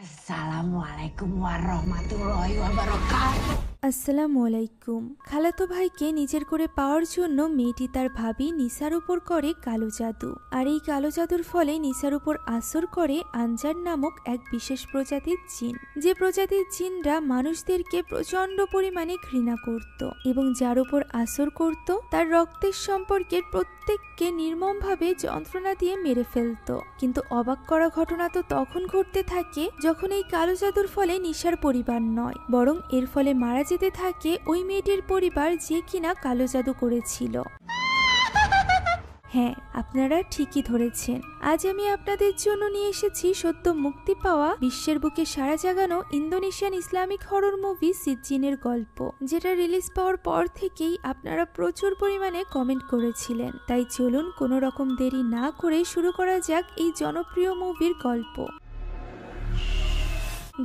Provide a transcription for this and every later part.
Assalamualaikum warahmatullahi wabarakatuh। আসসালামু আলাইকুম। খালাতো ভাইকে নিজের করে পাওয়ার জন্য মেয়েটি তার ভাবি নিসার উপর করে কালো জাদু। আর এই কালো জাদুর ফলে নিসার উপর আসর করে আনজার নামক এক বিশেষ প্রজাতির জিন, যে প্রজাতির জিনরা মানুষদেরকে প্রচন্ড পরিমাণে ঘৃণা করত এবং যার উপর আসর করত তার রক্তের সম্পর্কের প্রত্যেককে নির্মমভাবে যন্ত্রণা দিয়ে মেরে ফেলত। কিন্তু অবাক করা ঘটনা তো তখন ঘটতে থাকে যখন এই কালো জাদুর ফলে নিসার পরিবার নয়, বরং এর ফলে মারা যেতে থাকে ওই মেয়েটির পরিবার, যে কিনা কালো জাদু করেছিল। হ্যাঁ, আপনারা ঠিকই ধরেছেন। আজ আমি আপনাদের জন্য নিয়ে এসেছি সদ্য মুক্তি পাওয়া, বিশ্বের বুকে সাড়া জাগানো ইন্দোনেশিয়ান ইসলামিক হরর মুভি সিজ্জিনের গল্প, যেটা রিলিজ পাওয়ার পর থেকেই আপনারা প্রচুর পরিমাণে কমেন্ট করেছিলেন। তাই চলুন কোনো রকম দেরি না করে শুরু করা যাক এই জনপ্রিয় মুভির গল্প।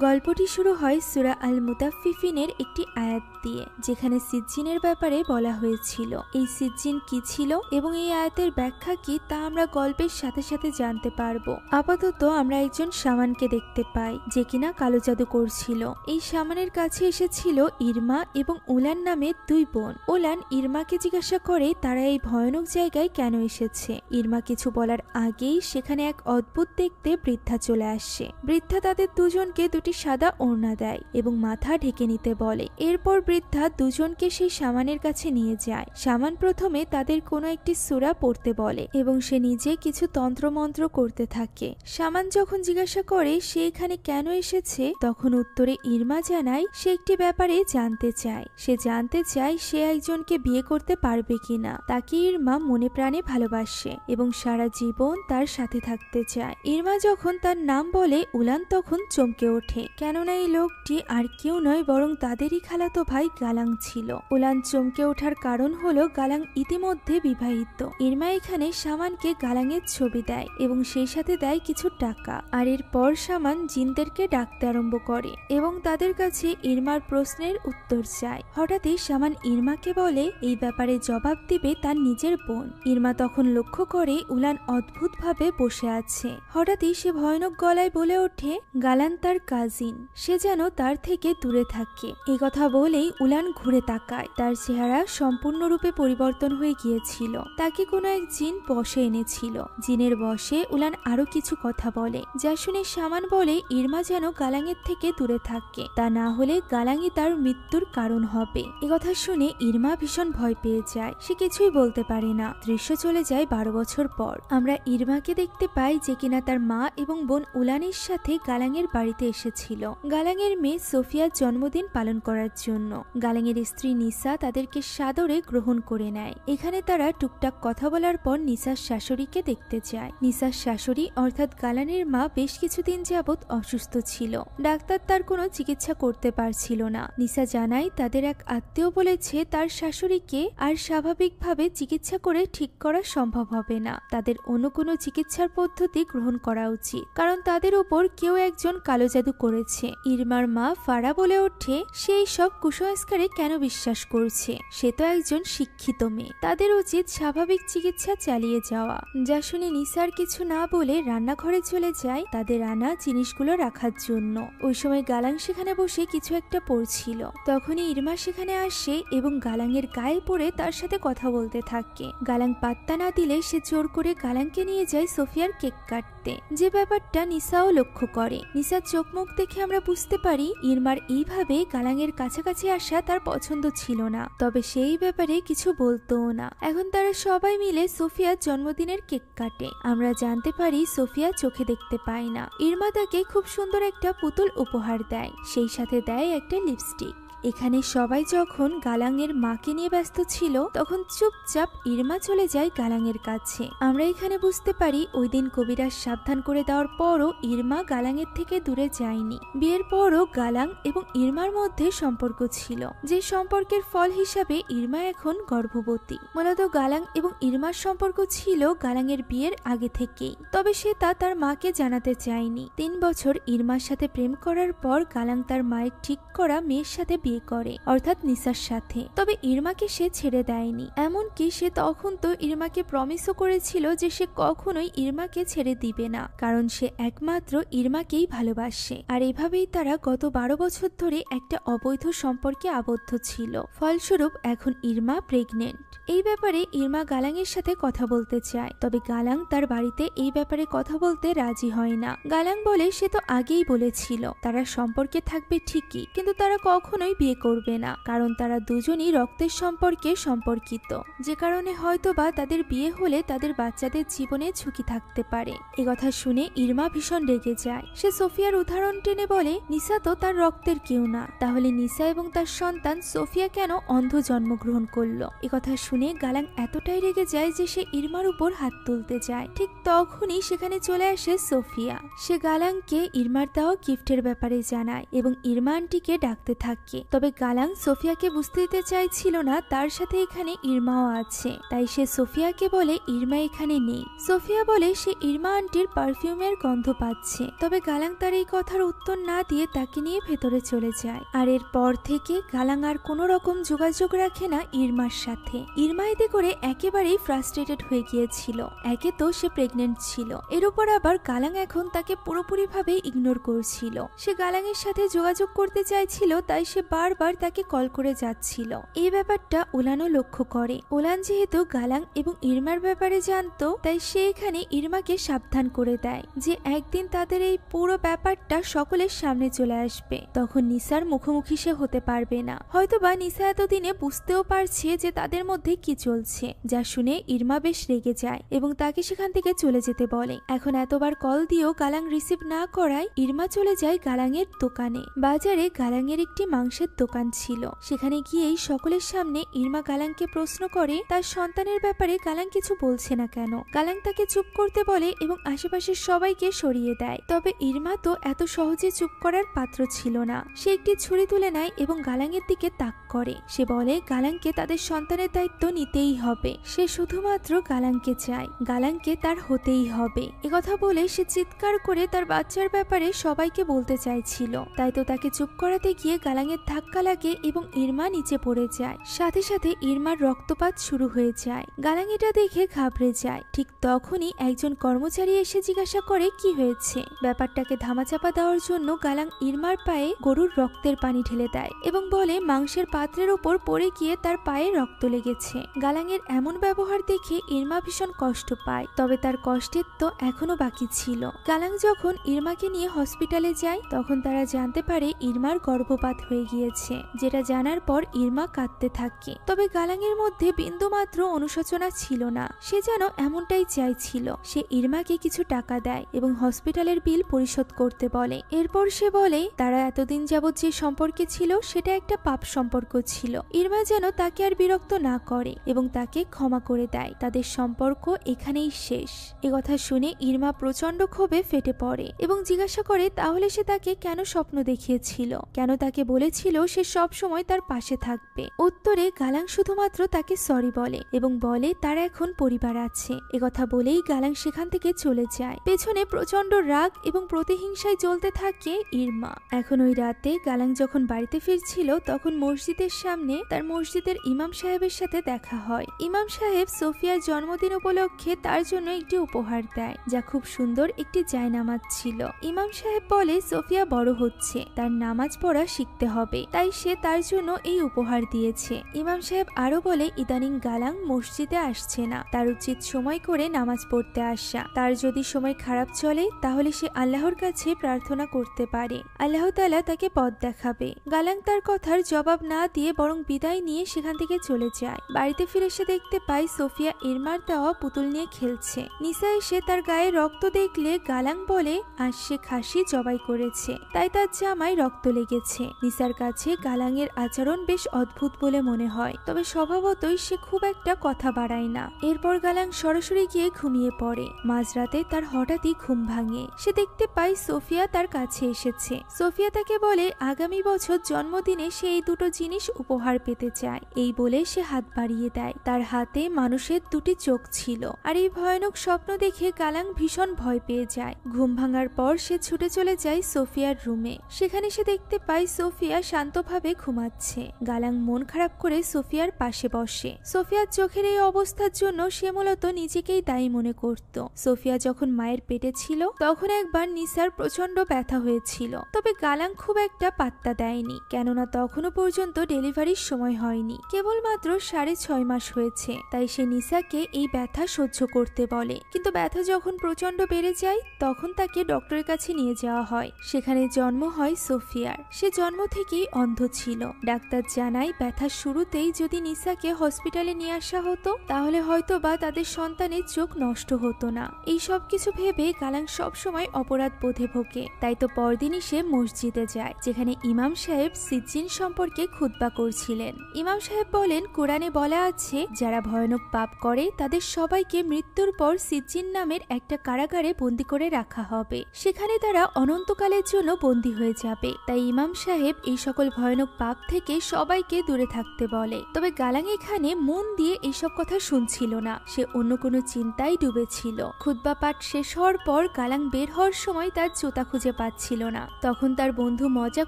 গল্পটি শুরু হয় সূরা আল মুতাফফিফিনের একটি আয়াত দিয়ে, যেখানে সিজ্জিনের ব্যাপারে বলা হয়েছিল। এই সিজ্জিন কি ছিল এবং এই আয়াতের ব্যাখ্যা কি তা আমরা গল্পের সাথে সাথে জানতে পারবো। আপাতত আমরা একজন শামানকে দেখতে পাই, যে কিনা কালো জাদু করছিল। এই শামানের কাছে এসেছিল ইরমা এবং উলান নামে দুই বোন। উলান ইরমাকে জিজ্ঞাসা করে তারা এই ভয়ানক জায়গায় কেন এসেছে। ইরমা কিছু বলার আগেই সেখানে এক অদ্ভুত দেখতে বৃদ্ধা চলে আসে। বৃদ্ধা তাদের দুজনকে দুটি সাদা ওড়না দেয় এবং মাথা ঢেকে নিতে বলে। এরপর বৃদ্ধা দুজনকে সেই শামানের কাছে নিয়ে যায়। শামান প্রথমে তাদের কোনো একটি সূরা পড়তে বলে এবং সে নিজে কিছু তন্ত্রমন্ত্র করতে থাকে। শামান যখন জিজ্ঞাসা করে সে এখানে কেন এসেছে, তখন উত্তরে ইরমা জানায় সে একটি ব্যাপারে জানতে চায়। সে জানতে চায় সে একজনকে বিয়ে করতে পারবে কিনা। তাকে ইরমা মনে প্রাণে ভালোবাসে এবং সারা জীবন তার সাথে থাকতে চায়। ইরমা যখন তার নাম বলে, উলান তখন চমকে ওঠে, কেননা এই লোকটি আর কেউ নয় বরং তাদেরই খালাতো ভাই গালাং ছিল। উলান চমকে ওঠার কারণ হলো গালাং ইতিমধ্যে বিবাহিত। ইরমা এখানে শামানকে গালাংয়ের ছবি দেয় এবং সেই সাথে দেয় কিছু টাকা। আর এরপর শামান জিনদেরকে ডাকতে আরম্ভ করে এবং তাদের কাছে ইরমার প্রশ্নের উত্তর চায়। হঠাৎই শামান ইরমাকে বলে এই ব্যাপারে জবাব দিবে তার নিজের বোন। ইরমা তখন লক্ষ্য করে উলান অদ্ভুতভাবে বসে আছে। হঠাৎই সে ভয়ানক গলায় বলে ওঠে গালান তার কাজিন, সে যেন তার থেকে দূরে থাকে। এই কথা বলেই উলান ঘুরে তাকায়। তার চেহারা সম্পূর্ণরূপে পরিবর্তন হয়ে গিয়েছিল। তাকে কোনো এক জিন বশে এনেছিল। জিনের বশে উলান আরো কিছু কথা বলে, যা শুনে শামান বলে ইরমা যেন গালাংয়ের থেকে দূরে থাকে, তা না হলে গালাংই তার মৃত্যুর কারণ হবে। কথা শুনে ইরমা ভীষণ ভয় পেয়ে যায়। সে কিছুই বলতে পারে না। দৃশ্য চলে যায় 12 বছর পর। আমরা ইরমাকে দেখতে পাই, যে কিনা তার মা এবং বোন উলানের সাথে গালাংয়ের বাড়িতে এসেছিল গালাংয়ের মেয়ে সোফিয়ার জন্মদিন পালন করার জন্য। গালাংয়ের স্ত্রী নিসা তাদেরকে সাদরে গ্রহণ করে নেয়। এখানে তারা টুকটাক কথা বলার পর নিসার শাশুড়িকে দেখতে যায়। নিসার শাশুড়ি অর্থাৎ গালানের মা বেশ কিছুদিন যাবৎ অসুস্থ ছিল। ডাক্তার তার কোনো চিকিৎসা করতে পারছিল না। নিসা জানায় তাদের এক আত্মীয় বলেছে তার শাশুড়িকে আর স্বাভাবিকভাবে চিকিৎসা করে ঠিক করা সম্ভব হবে না। তাদের অন্য কোনো চিকিৎসার পদ্ধতি গ্রহণ করা উচিত, কারণ তাদের উপর কেউ একজন কালো জাদু করেছে। ইরমার মা ফারা বলে ওঠে সে সব কুসংস্কারে কেন বিশ্বাস করছে। সে তো একজন শিক্ষিত মেয়ে, তাদের উচিত স্বাভাবিক চিকিৎসা চালিয়ে যাওয়া। যা শুনে নিসার কিছু না বলে রান্নাঘরে চলে যায় তাদের আনা জিনিসগুলো রাখার জন্য। ওই সময় গালাং সেখানে বসে কিছু একটা পড়ছিল। তখনই ইরমা সেখানে আসে এবং গালাংয়ের গায়ে পড়ে তার সাথে কথা বলতে থাকে। গালাং পাত্তা না দিলে সে জোর করে গালাংকে নিয়ে যায় সোফিয়ার কেক কাটতে, যে ব্যাপারটা নিসাও লক্ষ্য করে। নিসার চোখ মুখ দেখে আমরা বুঝতে পারি ইরমার এইভাবে গালাংয়ের কাছাকাছি আসা তার পছন্দ ছিল না, তবে সেই ব্যাপারে কিছু বলতোও না। এখন তারা সবাই মিলে সোফিয়ার জন্মদিনের কেক কাটে। আমরা জানতে পারি সোফিয়া চোখে দেখতে পায় না। ইরমা তাকে খুব সুন্দর একটা পুতুল উপহার দেয়, সেই সাথে দেয় একটা লিপস্টিক। এখানে সবাই যখন গালাংয়ের মাকে নিয়ে ব্যস্ত ছিল, তখন চুপচাপ ইরমা চলে যায় গালাংয়ের কাছে। আমরা এখানে বুঝতে পারি ওই দিন কবিরাজ সাবধান করে দেওয়ার পরও ইরমা গালাংয়ের থেকে দূরে যায়নি। বিয়ের পরও গালাং এবং ইরমার মধ্যে সম্পর্ক ছিল, যে সম্পর্কের ফল হিসাবে ইরমা এখন গর্ভবতী। মূলত গালাং এবং ইরমার সম্পর্ক ছিল গালাংয়ের বিয়ের আগে থেকেই, তবে সে তা তার মাকে জানাতে চায়নি। 3 বছর ইরমার সাথে প্রেম করার পর গালাং তার মায়ের ঠিক করা মেয়ের সাথে বিয়ে করে, অর্থাৎ নিসার সাথে। তবে ইরমাকে সে ছেড়ে দেয়নি, এমনকি সে তখন তো ইরমাকে প্রমিসও করেছিল যে সে কখনোই ইরমাকে ছেড়ে দিবে না, কারণ সে একমাত্র ইরমাকেই ভালোবাসে। আর এভাবেই তারা গত 12 বছর ধরে একটা অবৈধ সম্পর্কে আবদ্ধ ছিল। ফলস্বরূপ এখন ইরমা প্রেগনেন্ট। এই ব্যাপারে ইরমা গালাংয়ের সাথে কথা বলতে চায়, তবে গালাং তার বাড়িতে এই ব্যাপারে কথা বলতে রাজি হয় না। গালাং বলে সে তো আগেই বলেছিল তারা সম্পর্কে থাকবে ঠিকই, কিন্তু তারা কখনোই বিয়ে করবে না, কারণ তারা দুজনই রক্তের সম্পর্কে সম্পর্কিত, যে কারণে হয়তোবা তাদের বিয়ে হলে তাদের বাচ্চাদের জীবনে ঝুঁকি থাকতে পারে। এ কথা শুনে ইরমা ভীষণ রেগে যায়। সে সোফিয়ার উদাহরণ টেনে বলে, নিসা তো তার রক্তের কেউ না, তাহলে নিসা এবং তার সন্তান সোফিয়া কেন অন্ধ জন্মগ্রহণ করলো? এ কথা শুনে গালাং এতটাই রেগে যায় যে সে ইরমার উপর হাত তুলতে যায়। ঠিক তখনই সেখানে চলে আসে সোফিয়া। সে গালাংকে ইরমার দেওয়া গিফটের ব্যাপারে জানায় এবং ইরমা আন্টিকে ডাকতে থাকে। তবে গালাং সোফিয়াকে বুঝতে দিতে চাইছিল না তার সাথে এখানে ইরমাও আছে, তাই সে সোফিয়াকে বলে ইরমা এখানে নেই। সোফিয়া বলে সে ইরমা আন্টির পারফিউমের গন্ধ পাচ্ছে। তবে গালাং তার এই কথার উত্তর না দিয়ে তাকে নিয়ে ভেতরে চলে যায়। আর এরপর থেকে গালাং আর কোনো রকম যোগাযোগ রাখে না ইরমার সাথে। ইরমা এতে করে একেবারেই ফ্রাস্ট্রেটেড হয়ে গিয়েছিল। একে তো সে প্রেগনেন্ট ছিল, এর উপর আবার গালাং এখন তাকে পুরোপুরিভাবে ইগনোর করছিল। সে গালাংয়ের সাথে যোগাযোগ করতে চাইছিল, তাই সে বারবার তাকে কল করে যাচ্ছিল। এই ব্যাপারটা ওলানও লক্ষ্য করে। ওলান যেহেতু গালাং এবং ইরমার ব্যাপারে জানতো, তাই সে এখানে ইরমাকে সাবধান করে দেয় যে একদিন তাদের এই পুরো ব্যাপারটা সকলের সামনে চলে আসবে, তখন নিসার মুখোমুখি সে হতে পারবে না। হয়তোবা নিসা এতদিনে বুঝতেও পারছে যে তাদের মধ্যে কি চলছে, যা শুনে ইরমা বেশ রেগে যায় এবং তাকে সেখান থেকে চলে যেতে বলে। এখন এতবার কল দিয়েও গালাং রিসিভ না করায় ইরমা চলে যায় গালাংয়ের দোকানে। বাজারে গালাংয়ের একটি মাংসের দোকান ছিল। সেখানে গিয়েই সকলের সামনে ইরমা গালাংকে প্রশ্ন করে তার সন্তানের ব্যাপারে গালাং কিছু বলছে না কেন। গালাং তাকে চুপ করতে বলে এবং আশেপাশের সবাইকে সরিয়ে দেয়। তবে ইরমা তো এত সহজে চুপ করার পাত্র ছিল না। সে একটি ছুরি তুলে নেয় এবং গালাংয়ের দিকে তাক করে। সে বলে গালাংকে তাদের সন্তানের দায়িত্ব নিতেই হবে। সে শুধুমাত্র গালাংকে চায়, গালাংকে তার হতেই হবে। একথা বলে সে চিৎকার করে তার বাচ্চার ব্যাপারে সবাইকে বলতে চাইছিল। তাই তো তাকে চুপ করাতে গিয়ে গালাংয়ের ধাক্কা লাগে এবং ইরমা নিচে পড়ে যায়। সাথে সাথে ইরমার রক্তপাত শুরু হয়ে যায়। গালাং এটা দেখে ঘাবড়ে যায়। ঠিক তখনই একজন কর্মচারী এসে জিজ্ঞাসা করে কি হয়েছে। ব্যাপারটাকে ধামাচাপা দেওয়ার জন্য গালাং ইরমার পায়ে গরুর রক্তের পানি ঢেলে দেয় এবং বলে মাংসের পাত্রের উপর পড়ে গিয়ে তার পায়ে রক্ত লেগেছে। গালাংয়ের এমন ব্যবহার দেখে ইরমা ভীষণ কষ্ট পায়। তবে তার কষ্টের তো এখনো বাকি ছিল। গালাং যখন ইরমাকে নিয়ে হসপিটালে যায়, তখন তারা জানতে পারে ইরমার গর্ভপাত হয়ে গিয়েছে। যেটা জানার পর ইরমা কাঁদতে থাকে। তবে গালাংয়ের মধ্যে বিন্দুমাত্র অনুশোচনা ছিল না। সে যেন এমনটাই চাইছিল। সে ইরমাকে কিছু টাকা দেয় এবং হসপিটালের বিল পরিশোধ করতে বলে। এরপর সে বলে তারা এতদিন যাবৎ যে সম্পর্কে ছিল সেটা একটা পাপ সম্পর্ক ছিল। ইরমা যেন তাকে আর বিরক্ত না করে এবং তাকে ক্ষমা করে দেয়। তাদের সম্পর্ক এখানেই শেষ। একথা শুনে ইরমা প্রচন্ড ক্ষোভে ফেটে পড়ে এবং জিজ্ঞাসা করে তাহলে সে তাকে কেন স্বপ্ন দেখিয়েছিল, কেন তাকে বলেছিল সে সব সময় তার পাশে থাকবে। উত্তরে গালাং শুধুমাত্র তাকে সরি বলে এবং বলে তার এখন পরিবার আছে। একথা বলেই গালাং সেখান থেকে চলে যায়। পেছনে প্রচন্ড রাগ এবং প্রতিহিংসায় জ্বলতে থাকে ইরমা। এখন ওই রাতে গালাং যখন বাড়িতে ফিরছিল, তখন মসজিদের সামনে তার মসজিদের ইমাম সাহেবের সাথে দেখা হয়। ইমাম সাহেব সোফিয়ার জন্মদিন উপলক্ষে তার জন্য একটি উপহার দেয়, যা খুব সুন্দর একটি জায়নামাজ ছিল। ইমাম সাহেব বলে সোফিয়া বড় হচ্ছে, তার নামাজ পড়া শিখতে হবে, তাই সে তার জন্য এই উপহার দিয়েছে। ইমাম সাহেব আরো বলে ইদানিং গালাং মসজিদে আসছে না, তার উচিত সময় করে নামাজ পড়তে আসা। তার যদি সময় খারাপ চলে তাহলে সে আল্লাহর কাছে প্রার্থনা করতে পারে, আল্লাহ তাআলা তাকে পথ দেখাবে। গালাং তার কথার জবাব না দিয়ে বরং বিদায় নিয়ে সেখান থেকে চলে যায়। বাড়িতে ফিরে সে দেখতে পায় সোফিয়া ইরমার দেওয়া পুতুল নিয়ে খেলছে। নিসা এসে তার গায়ে রক্ত দেখলে গালাং বলে আজ সে খাসি জবাই করেছে, তাই তার জামায় রক্ত লেগেছে। নিসার কাছে গালাংয়ের আচরণ বেশ অদ্ভুত বলে মনে হয়, তবে স্বভাবতই সে খুব একটা কথা বাড়ায় না। এরপর গালাং সরাসরি গিয়ে ঘুমিয়ে পড়ে। মাঝরাতে তার হঠাৎই ঘুম ভাঙে। সে দেখতে পায় সোফিয়া তার কাছে এসেছে। সোফিয়া তাকে বলে আগামী বছর জন্মদিনে সে এই দুটো জিনিস উপহার পেতে চায়। এই বলে সে হাত বাড়িয়ে দেয়। তার হাতে মানুষের দুটি চোখ ছিল। আর এই ভয়ানক স্বপ্ন দেখে গালাং ভীষণ ভয় পেয়ে যায়। ঘুম ভাঙার পর সে ছুটে চলে যায় সোফিয়ার রুমে। সেখানে সে দেখতে পায় সোফিয়া শান্তভাবে ঘুমাচ্ছে। গালাং মন খারাপ করে সোফিয়ার পাশে বসে। সোফিয়ার চোখের এই অবস্থার জন্য সে মূলত নিজেকেই দায়ী মনে করত। সোফিয়া যখন মায়ের পেটে ছিল তখন একবার নিসার প্রচন্ড ব্যথা হয়েছিল, তবে গালাং খুব একটা পাত্তা দেয়নি, কেননা তখনও পর্যন্ত ডেলিভারির সময় হয়নি, কেবলমাত্র 6.5 মাস হয়েছে। তাই সে নিসাকে এই ব্যথা সহ্য করতে বলে। কিন্তু ব্যথা যখন প্রচন্ড বেড়ে যায় তখন তাকে ডক্টরের কাছে নিয়ে যাওয়া হয়। সেখানে জন্ম হয় সোফিয়ার। সে জন্ম থেকেই অন্ধ ছিল। ডাক্তার জানায় ব্যথার শুরুতেই যদি নিসাকে হসপিটালে নিয়ে আসা হতো তাহলে হয়তো বা তাদের সন্তানের চোখ নষ্ট হতো না। এই সব কিছু ভেবে গালাং সবসময় অপরাধ বোধে ভোগে। তাই তো পরদিনই সে মসজিদে যায়, যেখানে ইমাম সাহেব সিজ্জিন সম্পর্কে খুতবা করছিলেন। ইমাম সাহেব বলেন, কোরআনে বলা আছে যারা ভয়ানক পাপ করে তাদের সবাইকে মৃত্যুর পর সিজ্জিন নামের একটা কারাগারে বন্দী করে রাখা হবে, সেখানে তারা অনন্তকালের জন্য বন্দী হয়ে যাবে। তাই ইমাম সাহেব এই সকল ভয়ানক পাপ থেকে সবাইকে দূরে থাকতে বলে। তবে গালাং এখানে মন দিয়ে এইসব কথা শুনছিল না, সে অন্য কোনো চিন্তায় ডুবেছিল। খুতবা পাঠ শেষ হওয়ার পর গালাং বের হওয়ার সময় তার জুতা খুঁজে পাচ্ছিল না। তখন তার বন্ধু মজা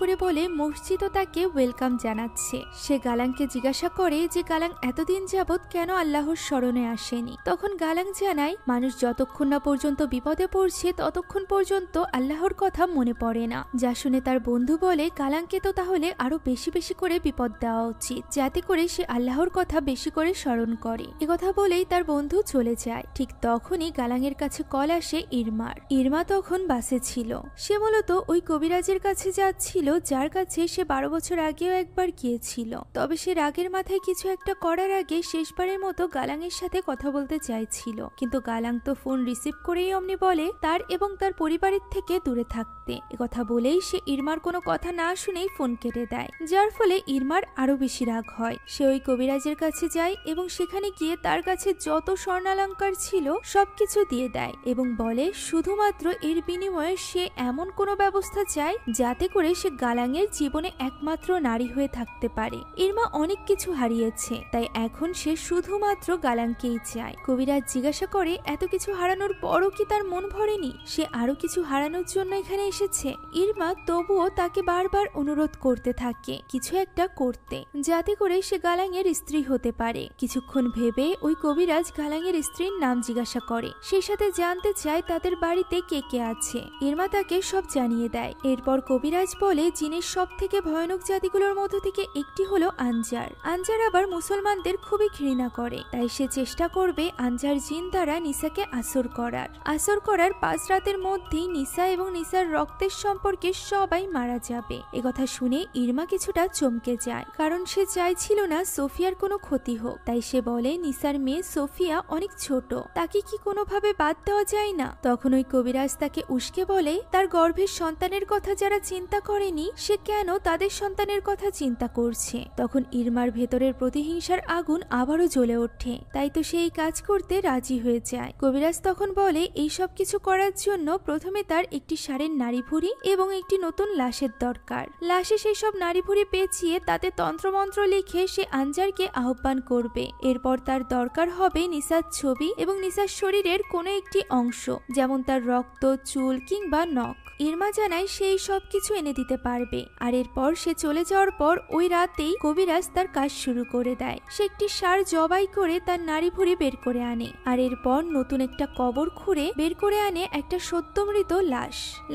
করে বলে মসজিদও তাকে ওয়েলকাম জানাচ্ছে। সে গালাংকে জিজ্ঞাসা করে যে গালাং এতদিন যাবৎ কেন আল্লাহর স্মরণে আসেনি। তখন গালাং জানায় মানুষ যতক্ষণ না পর্যন্ত বিপদে পড়ছে ততক্ষণ পর্যন্ত আল্লাহর কথা মনে পড়ে না। যা শুনে তার বন্ধু বলে গালাংকে তো তাহলে আরো বেশি বেশি করে বিপদ দেওয়া উচিত, যাতে করে সে আল্লাহর কথা বেশি করে স্মরণ করে। একথা বলেই তার বন্ধু চলে যায়। ঠিক তখনই গালাংয়ের কাছে কল আসে ইরমার। ইরমা তখন বাসে ছিল। সে মূলত ওই কবিরাজের কাছে যাচ্ছিল যার কাছে সে 12 বছর আগেও একবার গিয়েছিল। তবে সে রাগের মাথায় কিছু একটা করার আগে শেষবারের মতো গালাংয়ের সাথে কথা বলতে চাইছিল, কিন্তু গালাং তো ফোন রিসিভ করেই অমনি বলে তার এবং তার পরিবারের থেকে দূরে থাকতে। একথা বলেই সে ইরমার কোনো কথা না শুনেই ফোন কেটে দেয়, যার ফলে ইরমার আরো বেশি রাগ হয়। সে ওই কবিরাজের কাছে যায় এবং সেখানে গিয়ে তার কাছে যত স্বর্ণালঙ্কার ছিল সবকিছু দিয়ে দেয় এবং বলে শুধুমাত্র এর বিনিময়ে সে এমন কোনো ব্যবস্থা চায় যাতে করে সে গালাংয়ের জীবনে একমাত্র নারী হয়ে থাকতে পারে। ইরমা অনেক কিছু হারিয়েছে, তাই এখন সে শুধুমাত্র গালাংকেই চায়। কবিরাজ জিজ্ঞাসা করে এত কিছু হারানোর পরও কি তার মন ভরেনি, সে আরো কিছু হারানোর জন্য এখানে এসেছে। ইরমা তবুও তাকে বারবার অনুরোধ করতে থাকে কিছু একটা করতে, যাতে করে সে গালাংয়ের স্ত্রী হতে পারে। কিছুক্ষণ ভেবে ওই কবিরাজ গালাংয়ের স্ত্রীর নাম জিজ্ঞাসা করে, সেই সাথে জানতে চায় তাদের বাড়িতে কে কে আছে। ইরমা তাকে সব জানিয়ে দেয়। এরপর কবিরাজ বলে জিনের সব থেকে ভয়ানক জাতিগুলোর মধ্য থেকে একটি হলো আনজার। আনজার আবার মুসলমানদের খুবই ঘৃণা করে, তাই সে চেষ্টা করবে আনজার জিন দ্বারা নিসাকে আসর করার 5 রাতের মধ্যেই নিসা এবং নিসার রক্তের সম্পর্কে সবাই মারা যাবে। একথা শুনে ইরমা কিছুটা চমকে যায়, কারণ সে চাইছিল না সোফিয়ার কোনো ক্ষতি হোক। তাই সে বলে নিসার মেয়ে সোফিয়া অনেক ছোট, তাকে কি কোনোভাবে বাদ দেওয়া যায় না। তখন ওই কবিরাজ তাকে উস্কে বলে তার গর্ভের সন্তানের কথা যারা চিন্তা করেনি সে কেন তাদের সন্তানের কথা চিন্তা করছে। তখন ইরমার ভেতরের প্রতিহিংসার আগুন আবারও জ্বলে ওঠে, তাই তো সেই কাজ করতে রাজি হয়ে যায়। কবিরাজ তখন বলে এই সব কিছু করার জন্য প্রথমে তার একটি ষাঁড়ের নাড়ি ভুঁড়ি এবং একটি নতুন লাশের দরকার। লাশে সেই সব নাড়ি ভুঁড়ি পেঁচিয়ে তাতে তন্ত্রমন্ত্র লিখে সে আনজারকে আহ্বান করবে। এরপর তার দরকার হবে নিসার ছবি এবং নিসার শরীরের কোনো একটি অংশ, যেমন তার রক্ত, চুল কিংবা নখ। ইরমা জানায় সেই সব কিছু এনে দিতে পারবে। আর এরপর সে চলে যাওয়ার পর ওই রাতেই কবিরাজ তার কাজ শুরু করে দেয়। সে একটি ষাঁড় জবাই করে তার নাড়ি ভুঁড়ি বের করে আনে, আর এরপর নতুন একটা কবর খুঁড়ে বের করে আনে একটা সদ্য মৃত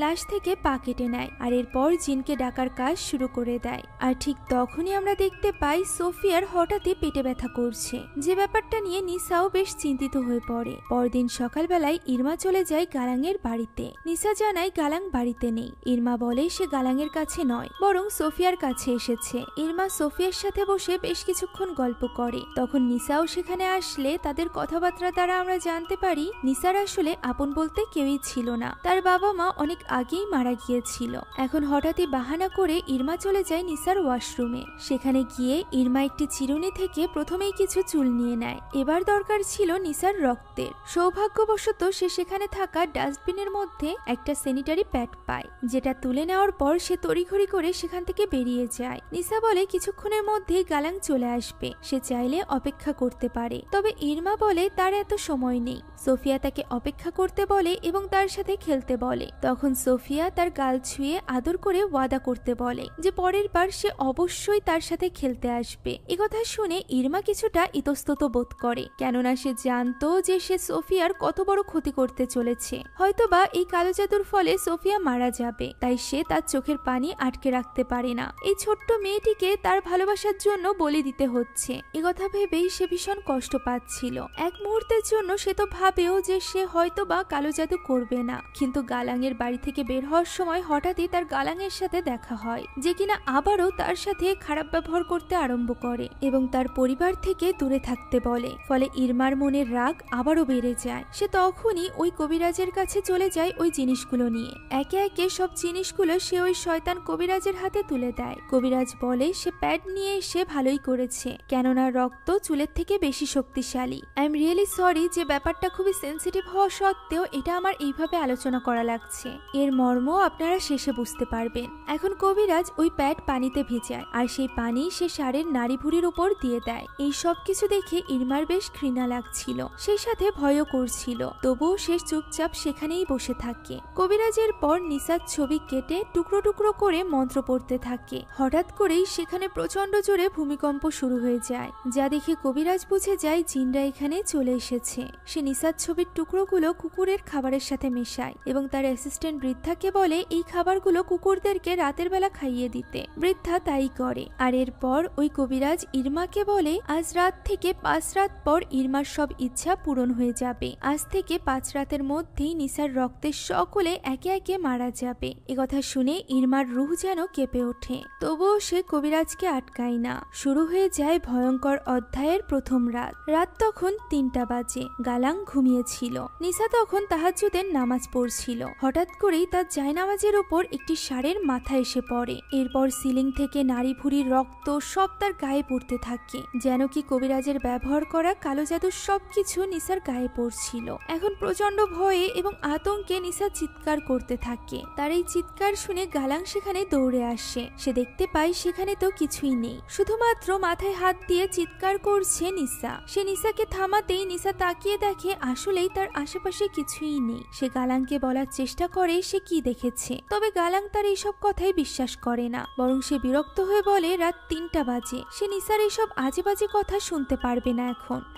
লাশ থেকে পা কেটে নেয়। আর এরপর জিনকে ডাকার কাজ শুরু করে দেয়। আর ঠিক তখনই আমরা দেখতে পাই সোফিয়ার হঠাৎই পেটে ব্যথা করছে, যে ব্যাপারটা নিয়ে নিসাও বেশ চিন্তিত হয়ে পড়ে। পরদিন সকালবেলায় ইরমা চলে যায় গালাংয়ের বাড়িতে। নিসা জানায় গালাং বাড়িতে নেই। ইরমা বলে সে গালাংয়ের কাছে নয়, বরং সোফিয়ার কাছে এসেছে। ইরমা সোফিয়ার সাথে বসে বেশ কিছুক্ষণ গল্প করে। তখন নিসাও সেখানে আসলে তাদের কথাবার্তা দ্বারা আমরা জানতে পারি নিসার আসলে আপন বলতে কেউই ছিল না। তার বাবা মা অনেক আগেই মারা গিয়েছিল। এখন হঠাৎই বাহানা করে ইরমা চলে যায় নিসার ওয়াশরুমে। সেখানে গিয়ে ইরমা একটি চিরুনি থেকে প্রথমেই কিছু চুল নিয়ে নেয়। এবার দরকার ছিল নিসার রক্তের। সৌভাগ্যবশত সে সেখানে থাকা ডাস্টবিনের মধ্যে একটা স্যানিটারি প্যাড প্যাড পায়, যেটা তুলে নেওয়ার পর সে তড়িঘড়ি করে সেখান থেকে বেরিয়ে যায়। নিসা বলে কিছুক্ষণের মধ্যেই গালাং চলে আসবে, সে চাইলে অপেক্ষা করতে পারে। তবে ইরমা বলে তার এত সময় নেই। সোফিয়া তাকে অপেক্ষা করতে বলে এবং তার সাথে খেলতে বলে। তখন সোফিয়া তার গাল ছুঁয়ে আদর করে ওয়াদা করতে বলে যে পরের বার সে অবশ্যই তার সাথে খেলতে আসবে। একথা শুনে ইরমা কিছুটা ইতস্তত বোধ করে, কেননা সে জানতো যে সে সোফিয়ার কত বড় ক্ষতি করতে চলেছে। হয়তোবা এই কালো জাদুর ফলে সোফিয়া মারা যাবে, তাই সে তার চোখের পানি আটকে রাখতে পারে না। এই ছোট্ট মেয়েটিকে তার ভালোবাসার জন্য বলি দিতে হচ্ছে, একথা ভেবেই সে ভীষণ কষ্ট পাচ্ছিল। এক মুহূর্তের জন্য সে তো ভাবেও যে সে হয়তোবা কালো জাদু করবে না, কিন্তু গালাঙের বাড়ি থেকে বের হওয়ার সময় হঠাৎই তার গালাঙের সাথে দেখা হয়, যে কিনা আবারও তার সাথে খারাপ ব্যবহার করতে আরম্ভ করে এবং তার পরিবার থেকে দূরে থাকতে বলে। ফলে ইরমার মনের রাগ আবারও বেড়ে যায়। সে তখনই ওই কবিরাজের কাছে চলে যায় ওই জিনিসগুলো নিয়ে। একে একে সব জিনিসগুলো সে ওই শয়তান কবিরাজের হাতে তুলে দেয়। কবিরাজ বলে সে প্যাড নিয়ে এসে ভালোই করেছে, কেননা রক্ত চুলের থেকে বেশি শক্তিশালী। আই এম রিয়েলি সরি যে ব্যাপারটা খুবই সেন্সিটিভ হওয়া সত্ত্বেও এটা আমার এইভাবে আলোচনা করা লাগছে। এর মর্ম আপনারা শেষে বুঝতে পারবেন। এখন কবিরাজ ওই প্যাড পানিতে ভিজায় আর সেই পানি সে ষাঁড়ের নাড়ি ভুঁড়ির উপর দিয়ে দেয়। এই সব কিছু দেখে ইরমার বেশ ঘৃণা লাগছিল, সেই সাথে ভয়ও করছিল। তবুও সে চুপচাপ সেখানেই বসে থাকে। কবিরাজের পর নিসার ছবি কেটে টুকরো টুকরো করে মন্ত্র পড়তে থাকে। হঠাৎ করেই সেখানে প্রচন্ড জোরে ভূমিকম্প শুরু হয়ে যায়, যা দেখে কবিরাজ বুঝে যায় জিনরা এখানে চলে এসেছে। সে নিসার ছবির টুকরোগুলো কুকুরের খাবারের সাথে মেশায় এবং তার অ্যাসিস্ট্যান্ট বৃদ্ধাকে বলে এই খাবারগুলো কুকুরদেরকে রাতের বেলা খাইয়ে দিতে। বৃদ্ধা তাই করে। আর এরপর ওই কবিরাজ ইরমাকে বলে আজ রাত থেকে 5 রাত পর ইরমার সব ইচ্ছা পূরণ হয়ে যাবে। আজ থেকে 5 রাতের মধ্যেই নিসার রক্তের সকলে একে একে মারা যাবে। একথা শুনে ইরমার রুহ যেন কেঁপে ওঠে। তবুও সে কবিরাজকে আটকায় না। শুরু হয়ে যায় ভয়ঙ্কর অধ্যায়ের প্রথম রাত। রাত তখন 3টা বাজে। গালাং ঘুমিয়েছিল। নিসা তখন তাহাজ্জুদের নামাজ পড়ছিল। হঠাৎ করেই তার জায়নামাজের ওপর একটি ষাঁড়ের মাথা এসে পড়ে। এরপর সিলিং থেকে নাড়ি ভুঁড়ির রক্ত সব তার গায়ে পড়তে থাকে, যেন কি কবিরাজের ব্যবহার করা কালো জাদুর সবকিছু নিসার গায়ে পড়ছিল। এখন প্রচন্ড ভয়ে এবং আতঙ্কে নিসা চিৎকার করতে থাকে। তার এই চিৎকার শুনে গালাং সেখানে দৌড়ে আসে। সে দেখতে পায় সেখানে তো কিছুই নেই, শুধুমাত্র মাথায় হাত দিয়ে চিৎকার করছে নিসা। সে নিসাকে থামাতেই নিসা তাকিয়ে দেখে আসলেই তার আশেপাশে কিছুই নেই। সে গালাংকে বলার চেষ্টা করে সে কি দেখেছে, তবে গালাং তার এইসব কথাই বিশ্বাস করে না, বরং সে বিরক্ত হয়ে বলে রাত 3টা বাজে, সে নিসার এইসব আজে বাজে কথা শুনতে পারবে না।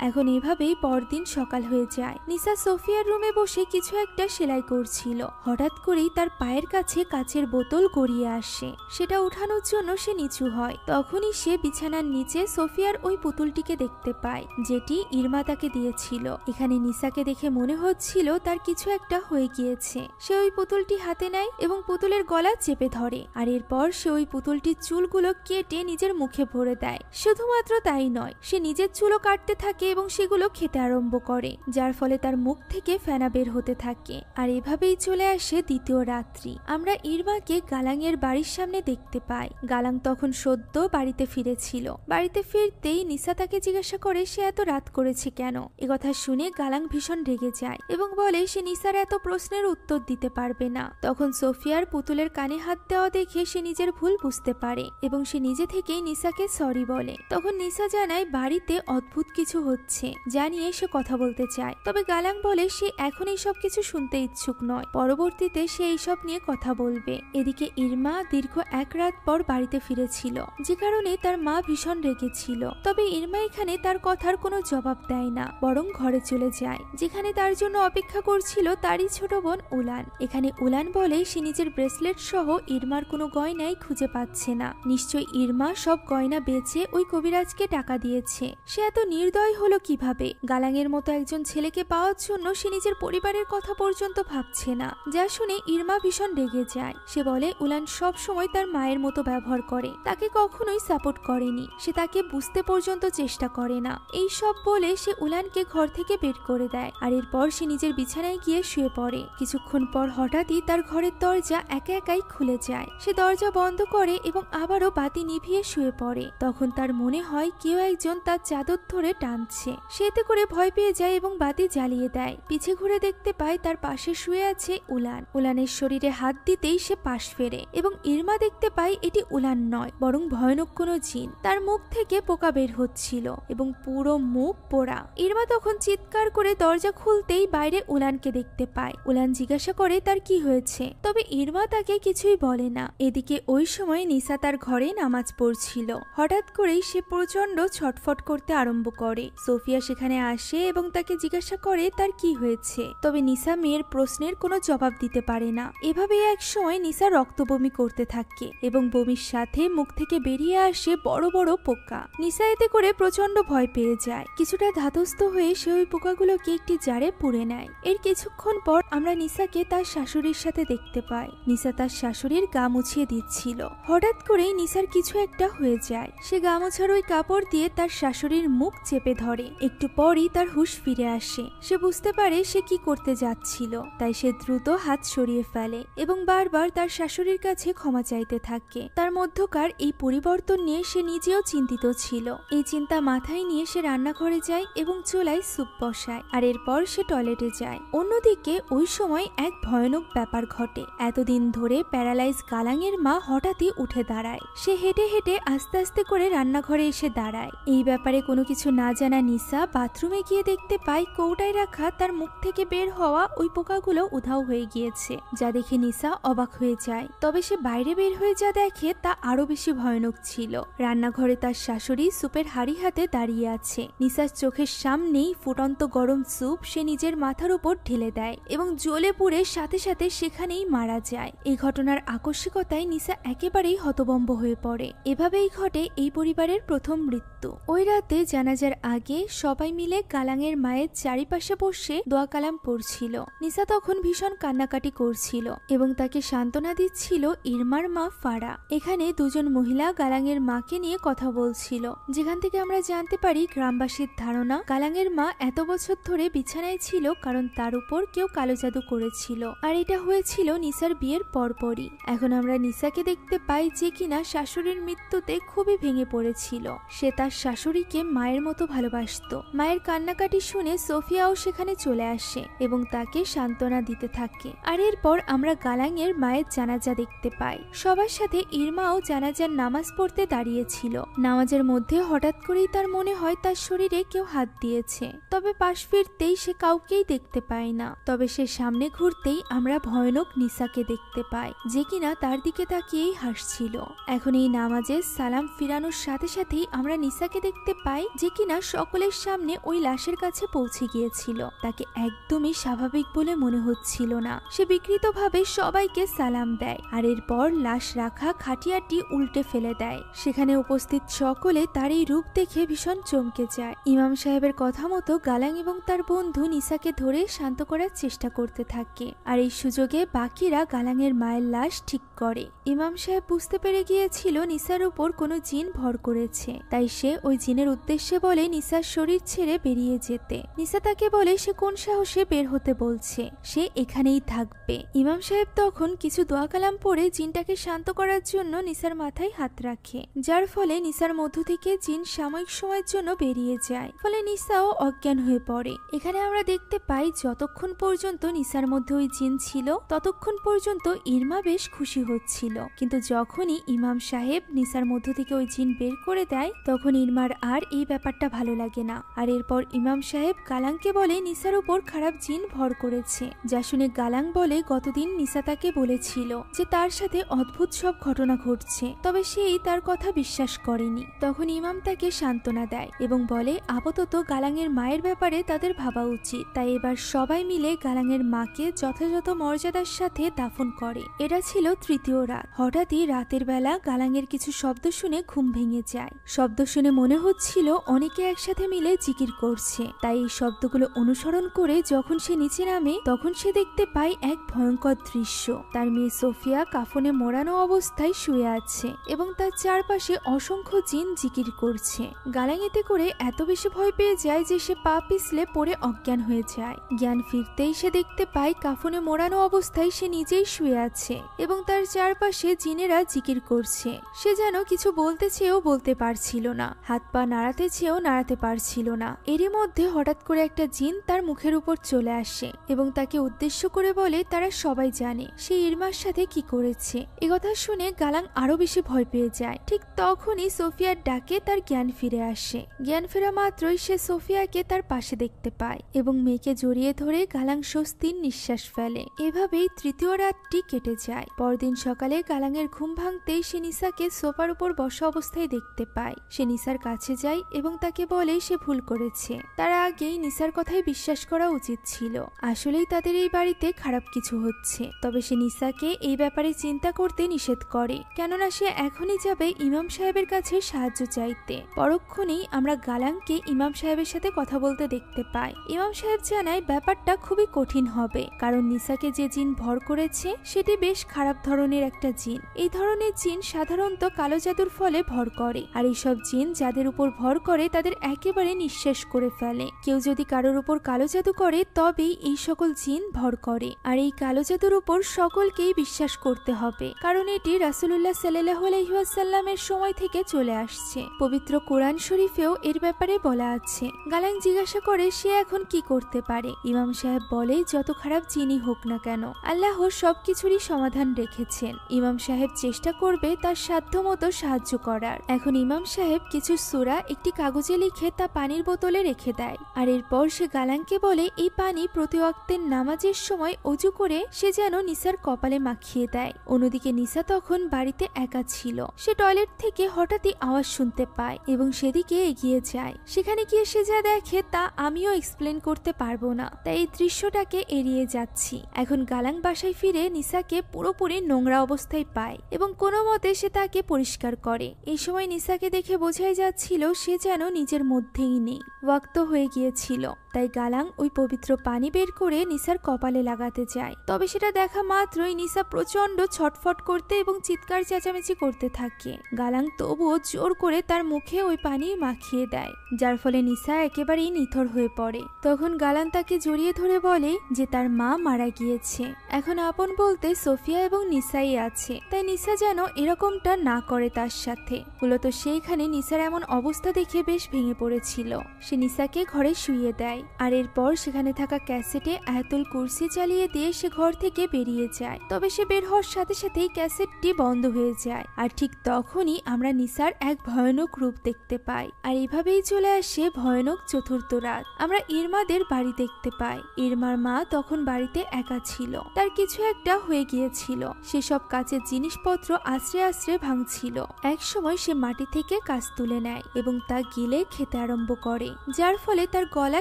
এখন এভাবেই পরদিন সকাল হয়ে যায়। নিসা সোফিয়ার রুমে বসে কিছু একটা সেলাই করছিল। হঠাৎ করেই তার পায়ের কাছে কাচের বোতল গড়িয়ে আসে। সেটা উঠানোর জন্য সে নিচু হয়। তখনই সে বিছানার নিচে সোফিয়ার ওই পুতুলটিকে দেখতে পায়, যেটি ইরমা তাকে দিয়েছিল। এখানে নিসাকে দেখে মনে হচ্ছিল তার কিছু একটা হয়ে গিয়েছে। সে ওই পুতুলটি হাতে নেয় এবং পুতুলের গলা চেপে ধরে। আর এরপর সে ওই পুতুলটির চুলগুলো কেটে নিজের মুখে ভরে দেয়। শুধুমাত্র তাই নয়, সে নিজের চুলও কাটতে থাকে এবং সেগুলো খেতে আরম্ভ করে, যার ফলে তার মুখ থেকে ফেনা বের হতে থাকে। আর এভাবেই চলে আসে দ্বিতীয় রাত্রি। আমরা ইরমাকে গালাংয়ের বাড়ির সামনে দেখতে পাই। গালাং তখন সদ্য বাড়িতে ফিরেছিল। বাড়িতে ফিরতেই নিসা তাকে জিজ্ঞাসা করে সে এত রাত করেছে কেন। একথা শুনে গালাং ভীষণ রেগে যায় এবং বলে সে নিসার এত প্রশ্নের উত্তর দিতে পারবে না। তখন সোফিয়ার পুতুলের কানে হাত দেওয়া দেখে সে নিজের ভুল বুঝতে পারে এবং সে নিজে থেকেই নিসাকে সরি বলে। তখন নিসা জানায় বাড়িতে অদ্ভুত কিছু হচ্ছে, জানিয়ে সে কথা বলতে চায়। তবে গালাং বলে সে এখন এই সব কিছু শুনতে ইচ্ছুক নয়, পরবর্তীতে সে এইসব নিয়ে কথা বলবে। এদিকে ইরমা দীর্ঘ 1 রাত পর বাড়িতে ফিরেছিল, যে কারণে তার মা ভীষণ রেগেছিল। তবে ইরমা এখানে তার কথার কোনো জবাব দেয় না, বরং ঘরে চলে যায়, যেখানে তার জন্য অপেক্ষা করছিল তারই ছোট বোন উলান। এখানে উলান বলে সে নিজের ব্রেসলেট সহ ইরমার কোনো গয়নাই খুঁজে পাচ্ছে না। নিশ্চয়ই ইরমা সব গয়না বেচে ওই কবিরাজকে টাকা দিয়েছে। সে এত নির্দয় হলো কিভাবে? গালাংয়ের মতো একজন ছেলেকে পাওয়ার জন্য সে নিজের পরিবারের কথা পর্যন্ত ভাবছে না, যা শুনে ইরমা ভীষণ রেগে যায়। সে বলে উলান সব সময় তার মায়ের মতো ব্যবহার করে, তাকে কখনোই সাপোর্ট করেনি, সে তাকে বুঝতে পর্যন্ত চেষ্টা করে না। এই সব বলে সে উলানকে ঘর থেকে বের করে দেয়। আর এরপর সে নিজের বিছানায় গিয়ে শুয়ে পড়ে। কিছুক্ষণ পর হঠাৎই তার ঘরের দরজা একা একাই খুলে যায়। সে দরজা বন্ধ করে এবং আবারও বাতি নিভিয়ে শুয়ে পড়ে। তখন তার মনে হয় কেউ একজন তার চাদর ধরে টানছে। সে এতে করে ভয় পেয়ে যায় এবং বাতি জ্বালিয়ে দেয়। পিছে ঘুরে দেখতে পায় তার পাশে শুয়ে আছে উলান। উলান উলানের শরীরে হাত দিতেই সে পাশ ফেরে এবং ইরমা দেখতে পায় এটি উলান নয় বরং ভয়ানক কোনো জিন। তার মুখ থেকে পোকা বের হচ্ছিল এবং পুরো মুখ পোড়া। ইরমা তখন চিৎকার করে দরজা খুলতেই বাইরে উলানকে দেখতে পায়। উলান জিজ্ঞাসা করে তার কি হয়েছে, তবে ইরমা তাকে কিছুই বলে না। এদিকে ওই সময় নিসা তার ঘরে নামাজ পড়ছিল। হঠাৎ করেই সে প্রচন্ড ছটফট করতে আরম্ভ করে। সোফিয়া সেখানে আসে এবং তাকে জিজ্ঞাসা করে তার কি হয়েছে, তবে নিসা মেয়ের প্রশ্নের কোনো জবাব দিতে পারে না। এভাবে এক সময় নিসা রক্ত বমি করতে থাকে এবং বমির সাথে মুখ থেকে বেরিয়ে আসে বড় বড় পোকা। নিসা এতে করে প্রচন্ড ভয় পেয়ে যায়। কিছুটা ধাতস্থ হয়ে সে ওই পোকাগুলোকে একটি জারে পুড়ে নেয়। এর কিছুক্ষণ পর আমরা নিসাকে তার শাশুড়ির সাথে দেখতে পাই। নিসা তার শাশুড়ির গা মুছিয়ে দিচ্ছিল। হঠাৎ করেই নিসার কিছু একটা হয়ে যায়। সে গা মোছার ওই কাপড় দিয়ে তার শাশুড়ির মুখ চেপে ধরে। একটু পরই তার হুঁশ ফিরে আসে। সে বুঝতে পারে সে কি করতে যাচ্ছিল, তাই সে দ্রুত হাত সরিয়ে ফেলে এবং বারবার তার শাশুড়ির কাছে ক্ষমা চাইতে থাকে। তার মধ্যকার এই পরিবর্তন নিয়ে সে নিজেও চিন্তিত ছিল। এই চিন্তা মাথায় নিয়ে সে রান্নাঘরে যায় এবং চুলায় স্যুপ বসায়, আর এরপর সে টয়লেটে যায়। অন্যদিকে ওই সময় এক ভয়ানক ব্যাপার ঘটে। এতদিন ধরে প্যারালাইজ গালাঙের মা হঠাৎই উঠে দাঁড়ায়। সে হেঁটে হেঁটে আস্তে আস্তে করে রান্নাঘরে এসে দাঁড়ায়। এই ব্যাপারে কোনো কিছু না জানা নিসা বাথরুমে গিয়ে দেখতে পায় কৌটায় রাখা তার মুখ থেকে বের হওয়া ওই পোকাগুলো উধাও হয়ে গিয়েছে, যা দেখে নিসা অবাক হয়ে যায়। তবে সে বাইরে বের হয়ে যা দেখে তা আরো বেশি ভয়ানক ছিল। রান্নাঘরে তার শাশুড়ি স্যুপের হাড়ি হাতে দাঁড়িয়ে আছে। নিসার চোখের সামনেই ফুটন্ত গরম স্যুপ সে নিজের মাথার উপর ঢেলে দেয় এবং জ্বলে পুড়ে সাথে সাথে সেখানেই মারা যায়। এই ঘটনার আকস্মিকতায় নিসা একেবারেই হতভম্ব হয়ে পড়ে। এভাবেই ঘটে এই পরিবারের প্রথম মৃত্যু। ওই রাতে জানাজার আগে সবাই মিলে গালাঙের মায়ের চারিপাশে বসে দোয়া কালাম পড়ছিল। নিসা তখন ভীষণ কান্নাকাটি করছিল এবং তাকে সান্ত্বনা দিচ্ছিল ইরমার মা ফারা। এখানে দুজন মহিলা গালাঙের মাকে নিয়ে কথা বলছিল, যেখান থেকে আমরা জানতে পারি গ্রামবাসীর ধারণা গালাঙের মা এত বছর ধরে বিছানায় ছিল কারণ তার উপর কেউ কালো জাদু করেছিল, আর এটা হয়েছিল নিসার বিয়ের পরপরই। এখন আমরা নিসাকে দেখতে পাই যে কিনা শাশুড়ির মৃত্যুতে খুবই ভেঙে পড়েছিল। সে তার শাশুড়িকে মায়ের মতো ভালোবাসত। মায়ের কান্নাকাটি শুনে সোফিয়াও সেখানে চলে আসে এবং তাকে সান্ত্বনা দিতে থাকে। আর এরপর আমরা গালাঙের মায়ের জানাজা দেখতে পাই। সবার সাথে ইরমাও জানাজার নামাজ পড়তে দাঁড়িয়েছিল। নামাজের মধ্যে হঠাৎ করেই তার মনে হয় তার শরীরে কেউ হাত দিয়েছে, তবে পাশ ফিরতেই সে কাউকেই দেখতে পায় না। তবে সে সামনে ঘুরতেই আমরা ভয়ানক নিসাকে দেখতে পাই, যে কিনা তার দিকে তাকিয়েই হাসছিল। এখন এই নামাজে সালাম ফিরানোর সাথে সাথেই আমরা নিসাকে দেখতে পাই, যে কিনা সকলের সামনে ওই লাশের কাছে পৌঁছে গিয়েছিল। তাকে একদমই স্বাভাবিক বলে মনে হচ্ছিল না। সে বিকৃতভাবে সবাইকে সালাম দেয়, আর এরপর লাশ রাখা খাটিয়াটি উল্টে ফেলে দেয়। সেখানে উপস্থিত সকলে তার এই রূপ দেখে ভীষণ চমকে যায়। ইমাম সাহেবের কথা মতো গালাং এবং তার বন্ধু নিসাকে ধরে শান্ত করার চেষ্টা করতে থাকে, আর এই সুযোগে বাকিরা গালাঙের মায়ের লাশ ঠিক করে। ইমাম সাহেব বুঝতে পেরে গিয়েছিল নিসার উপর কোনো জিন ভর করেছে, তাই সে ওই জিনের উদ্দেশ্যে বলে নিসার শরীর ছেড়ে বেরিয়ে যেতে। নিসা তাকে বলে সে কোন সাহসে বের হতে বলছে, সে এখানেই থাকবে। ইমাম সাহেব তখন কিছু দোয়া কালাম পড়ে জিনটাকে শান্ত করার জন্য নিসার মাথায় হাত রাখে, যার ফলে নিসার মধ্য থেকে জিন সাময়িক সময়ের জন্য বেরিয়ে যায়। ফলে নিসাও অজ্ঞান হয়ে পড়ে। এখানে আমরা দেখতে পাই যতক্ষণ পর্যন্ত নিসার মধ্যে ওই জিন ছিল ততক্ষণ পর্যন্ত ইরমা বেশ খুশি হচ্ছিল, কিন্তু যখনই ইমাম সাহেব নিসার মধ্য থেকে ওই জিন বের করে দেয় তখন ইরমার আর এই ব্যাপারটা ভালো লাগে না। আর এরপর ইমাম সাহেব গালাংকে বলে নিসার উপর খারাপ জিন ভর করেছে, যা শুনে গালাং বলে গতদিন নিসা তাকে বলেছিল যে তার সাথে অদ্ভুত সব ঘটনা ঘটছে, তবে সেই তার কথা বিশ্বাস করেনি। তখন ইমাম তাকে সান্ত্বনা দেয় এবং বলে আপাতত গালাঙের মায়ের ব্যাপারে তাদের ভাবা উচিত। তাই এবার সবাই মিলে গালাঙের মাকে যথাযথ মর্যাদার সাথে দাফন করে। এটা ছিল তৃতীয় রাত। হঠাৎই রাতের বেলা গালাঙের কিছু শব্দ শুনে ঘুম ভেঙে যায়। শব্দ শুনে মনে হচ্ছিল অনেকে একসাথে মিলে জিকির করছে। তাই এই শব্দগুলো অনুসরণ করে যখন সে নিচে নামে তখন সে দেখতে পায় এক ভয়ঙ্কর দৃশ্য। তার মেয়ে সোফিয়া কাফনে মোড়ানো অবস্থায় শুয়ে আছে এবং তার চারপাশে অসংখ্য জিন জিকির করছে। গালাং এতে করে এত বেশি ভয় পেয়ে যায় যে সে পা পিছলে পড়ে অজ্ঞান হয়ে যায়। জ্ঞান ফিরতেই সে দেখতে পায় কাফনে মোড়ানো অবস্থায় সে নিজেই শুয়ে আছে এবং তার চারপাশে জিনেরা জিকির করছে। সে যেন কিছু বলতে চেয়েও বলতে পারছিল না, হাত পা নাড়াতে চেয়েও নাড়াতে পারছিল না। এরই মধ্যে হঠাৎ করে একটা জিন তার মুখের উপর চলে আসে এবং তাকে উদ্দেশ্য করে বলে তারা তারা সবাই জানে সে ইরমার সাথে কি করেছে। একথা শুনে গালাং আরো বেশি ভয় পেয়ে যায়। ঠিক তখনই সোফিয়ার ডাকে তার জ্ঞান ফিরে আসে। জ্ঞান ফেরা মাত্রই সে সোফিয়াকে তার পাশে দেখতে পায় এবং মেয়েকে জড়িয়ে ধরে গালাং স্বস্তির নিঃশ্বাস ফেলে। এভাবেই তৃতীয় রাতটি কেটে যায়। পরদিন সকালে গালাঙের ঘুম ভাঙতেই সে নিসাকে সোফার উপর বসা অবস্থায় দেখতে পায়। সে নিসার কাছে যায় এবং তাকে বলে সে ভুল করেছে। তার আগেই নিসার কথাই বিশ্বাস করা উচিত ছিল। আসলেই তাদের এই বাড়িতে খারাপ কিছু হচ্ছে। তবে সে নিসাকে এই ব্যাপারে চিন্তা করতে নিষেধ করে, কেননা সে এখনই যাবে ইমাম সাহেবের কাছে সাহায্য চাইতে। পরক্ষণেই আমরা গালাংকে ইমাম সাহেবের সাথে কথা বলতে দেখতে পাই। ইমাম সাহেব জানায় ব্যাপারটা খুবই কঠিন হবে, কারণ নিসাকে যে জিন ভর করেছে সেটি বেশ খারাপ ধরনের একটা জিন। এই ধরনের জিন সাধারণত কালো জাদুর ফলে ভর করে, আর এইসব জিন যাদের উপর ভর করে তাদের একেবারে নিঃশেষ করে ফেলে। কেউ যদি কারোর উপর কালো জাদু করে তবেই এই সকল জিন ভর করে, আর এই কালো জাদুর উপর সকলকেই বিশ্বাস করতে হবে, কারণ এটি রাসূলুল্লাহ সাল্লাল্লাহু আলাইহি ওয়াসাল্লামের সময় থেকে চলে আসছে। পবিত্র কোরআন শরীফেও এর ব্যাপারে বলা আছে। গালাং জিজ্ঞাসা করে সে এখন কি করতে পারে। ইমাম সাহেব বলে যত খারাপ জিনই হোক না কেন আল্লাহ সবকিছুরই সমাধান রেখেছেন। ইমাম সাহেব চেষ্টা করবে তার সাধ্যমতো সাহায্য করার। এখন ইমাম সাহেব কিছু সূরা একটি কাগজে লিখে তা পানির বোতলে রেখে দেয়, আর এরপর সে গালাংকে বলে এই পানি প্রতি ওয়াক্তের নামাজের সময় অজু করে সে যেন নিসার কপালে মাখিয়ে দেয়। অন্যদিকে নিসা তখন বাড়িতে একা ছিল। সে টয়লেট থেকে হঠাৎই আওয়াজ শুনতে পায় এবং সেদিকে এগিয়ে যায়। সেখানে গিয়ে সে যা দেখে তা আমিও এক্সপ্লেন করতে পারবো না, তাই এই দৃশ্যটাকে এড়িয়ে যাচ্ছি। এখন গালাং বাসায় ফিরে নিসাকে পুরোপুরি নোংরা অবস্থায় পায় এবং কোনো মতে সে তাকে পরিষ্কার করে। এই সময় নিসাকে দেখে বোঝাই যাচ্ছিল সে যেন নিজের মধ্যেই নেই। ওয়াক্ত হয়ে গিয়েছিল, তাই গালাং ওই পবিত্র পানি বের করে নিসার কপালে লাগাতে যায়। তবে সেটা দেখা মাত্রই নিসা প্রচন্ড ছটফট করতে এবং চিৎকার চেঁচামেচি করতে থাকে। গালাং তবুও জোর করে তার মুখে ওই পানি মাখিয়ে দেয়, যার ফলে নিসা একেবারেই নিথর হয়ে পড়ে। তখন গালাং তাকে জড়িয়ে ধরে বলে যে তার মা মারা গিয়েছে। এখন আপন বলতে সোফিয়া এবং নিসাই আছে, তাই নিসা যেন এরকমটা না করে তার সাথে। মূলত সেইখানে নিসার এমন অবস্থা দেখে বেশ ভেঙে পড়েছিল। সে নিসাকে ঘরে শুইয়ে দেয়, আর এরপর সেখানে থাকা ক্যাসেটে আয়াতুল কুরসি চালিয়ে দিয়ে সে ঘর থেকে বেরিয়ে যায়। তবে সে বের হওয়ার সাথে সাথেই ক্যাসেটটি বন্ধ হয়ে যায়, আর ঠিক তখনই আমরা নিসার এক ভয়ানক রূপ দেখতে পাই। আর এভাবেই চলে আসে ভয়ানক চতুর্থ রাত। আমরা ইরমাদের বাড়ি দেখতে পাই। ইরমার মা তখন বাড়িতে একা ছিল। তার কিছু একটা হয়ে গিয়েছিল। সেসব কাচের জিনিসপত্র আশ্রে আশ্রে ভাঙছিল। এক সময় সে মাটি থেকে কাঁচ তুলে নেয় এবং তা গিলে খেতে আরম্ভ করে, যার ফলে তার গলা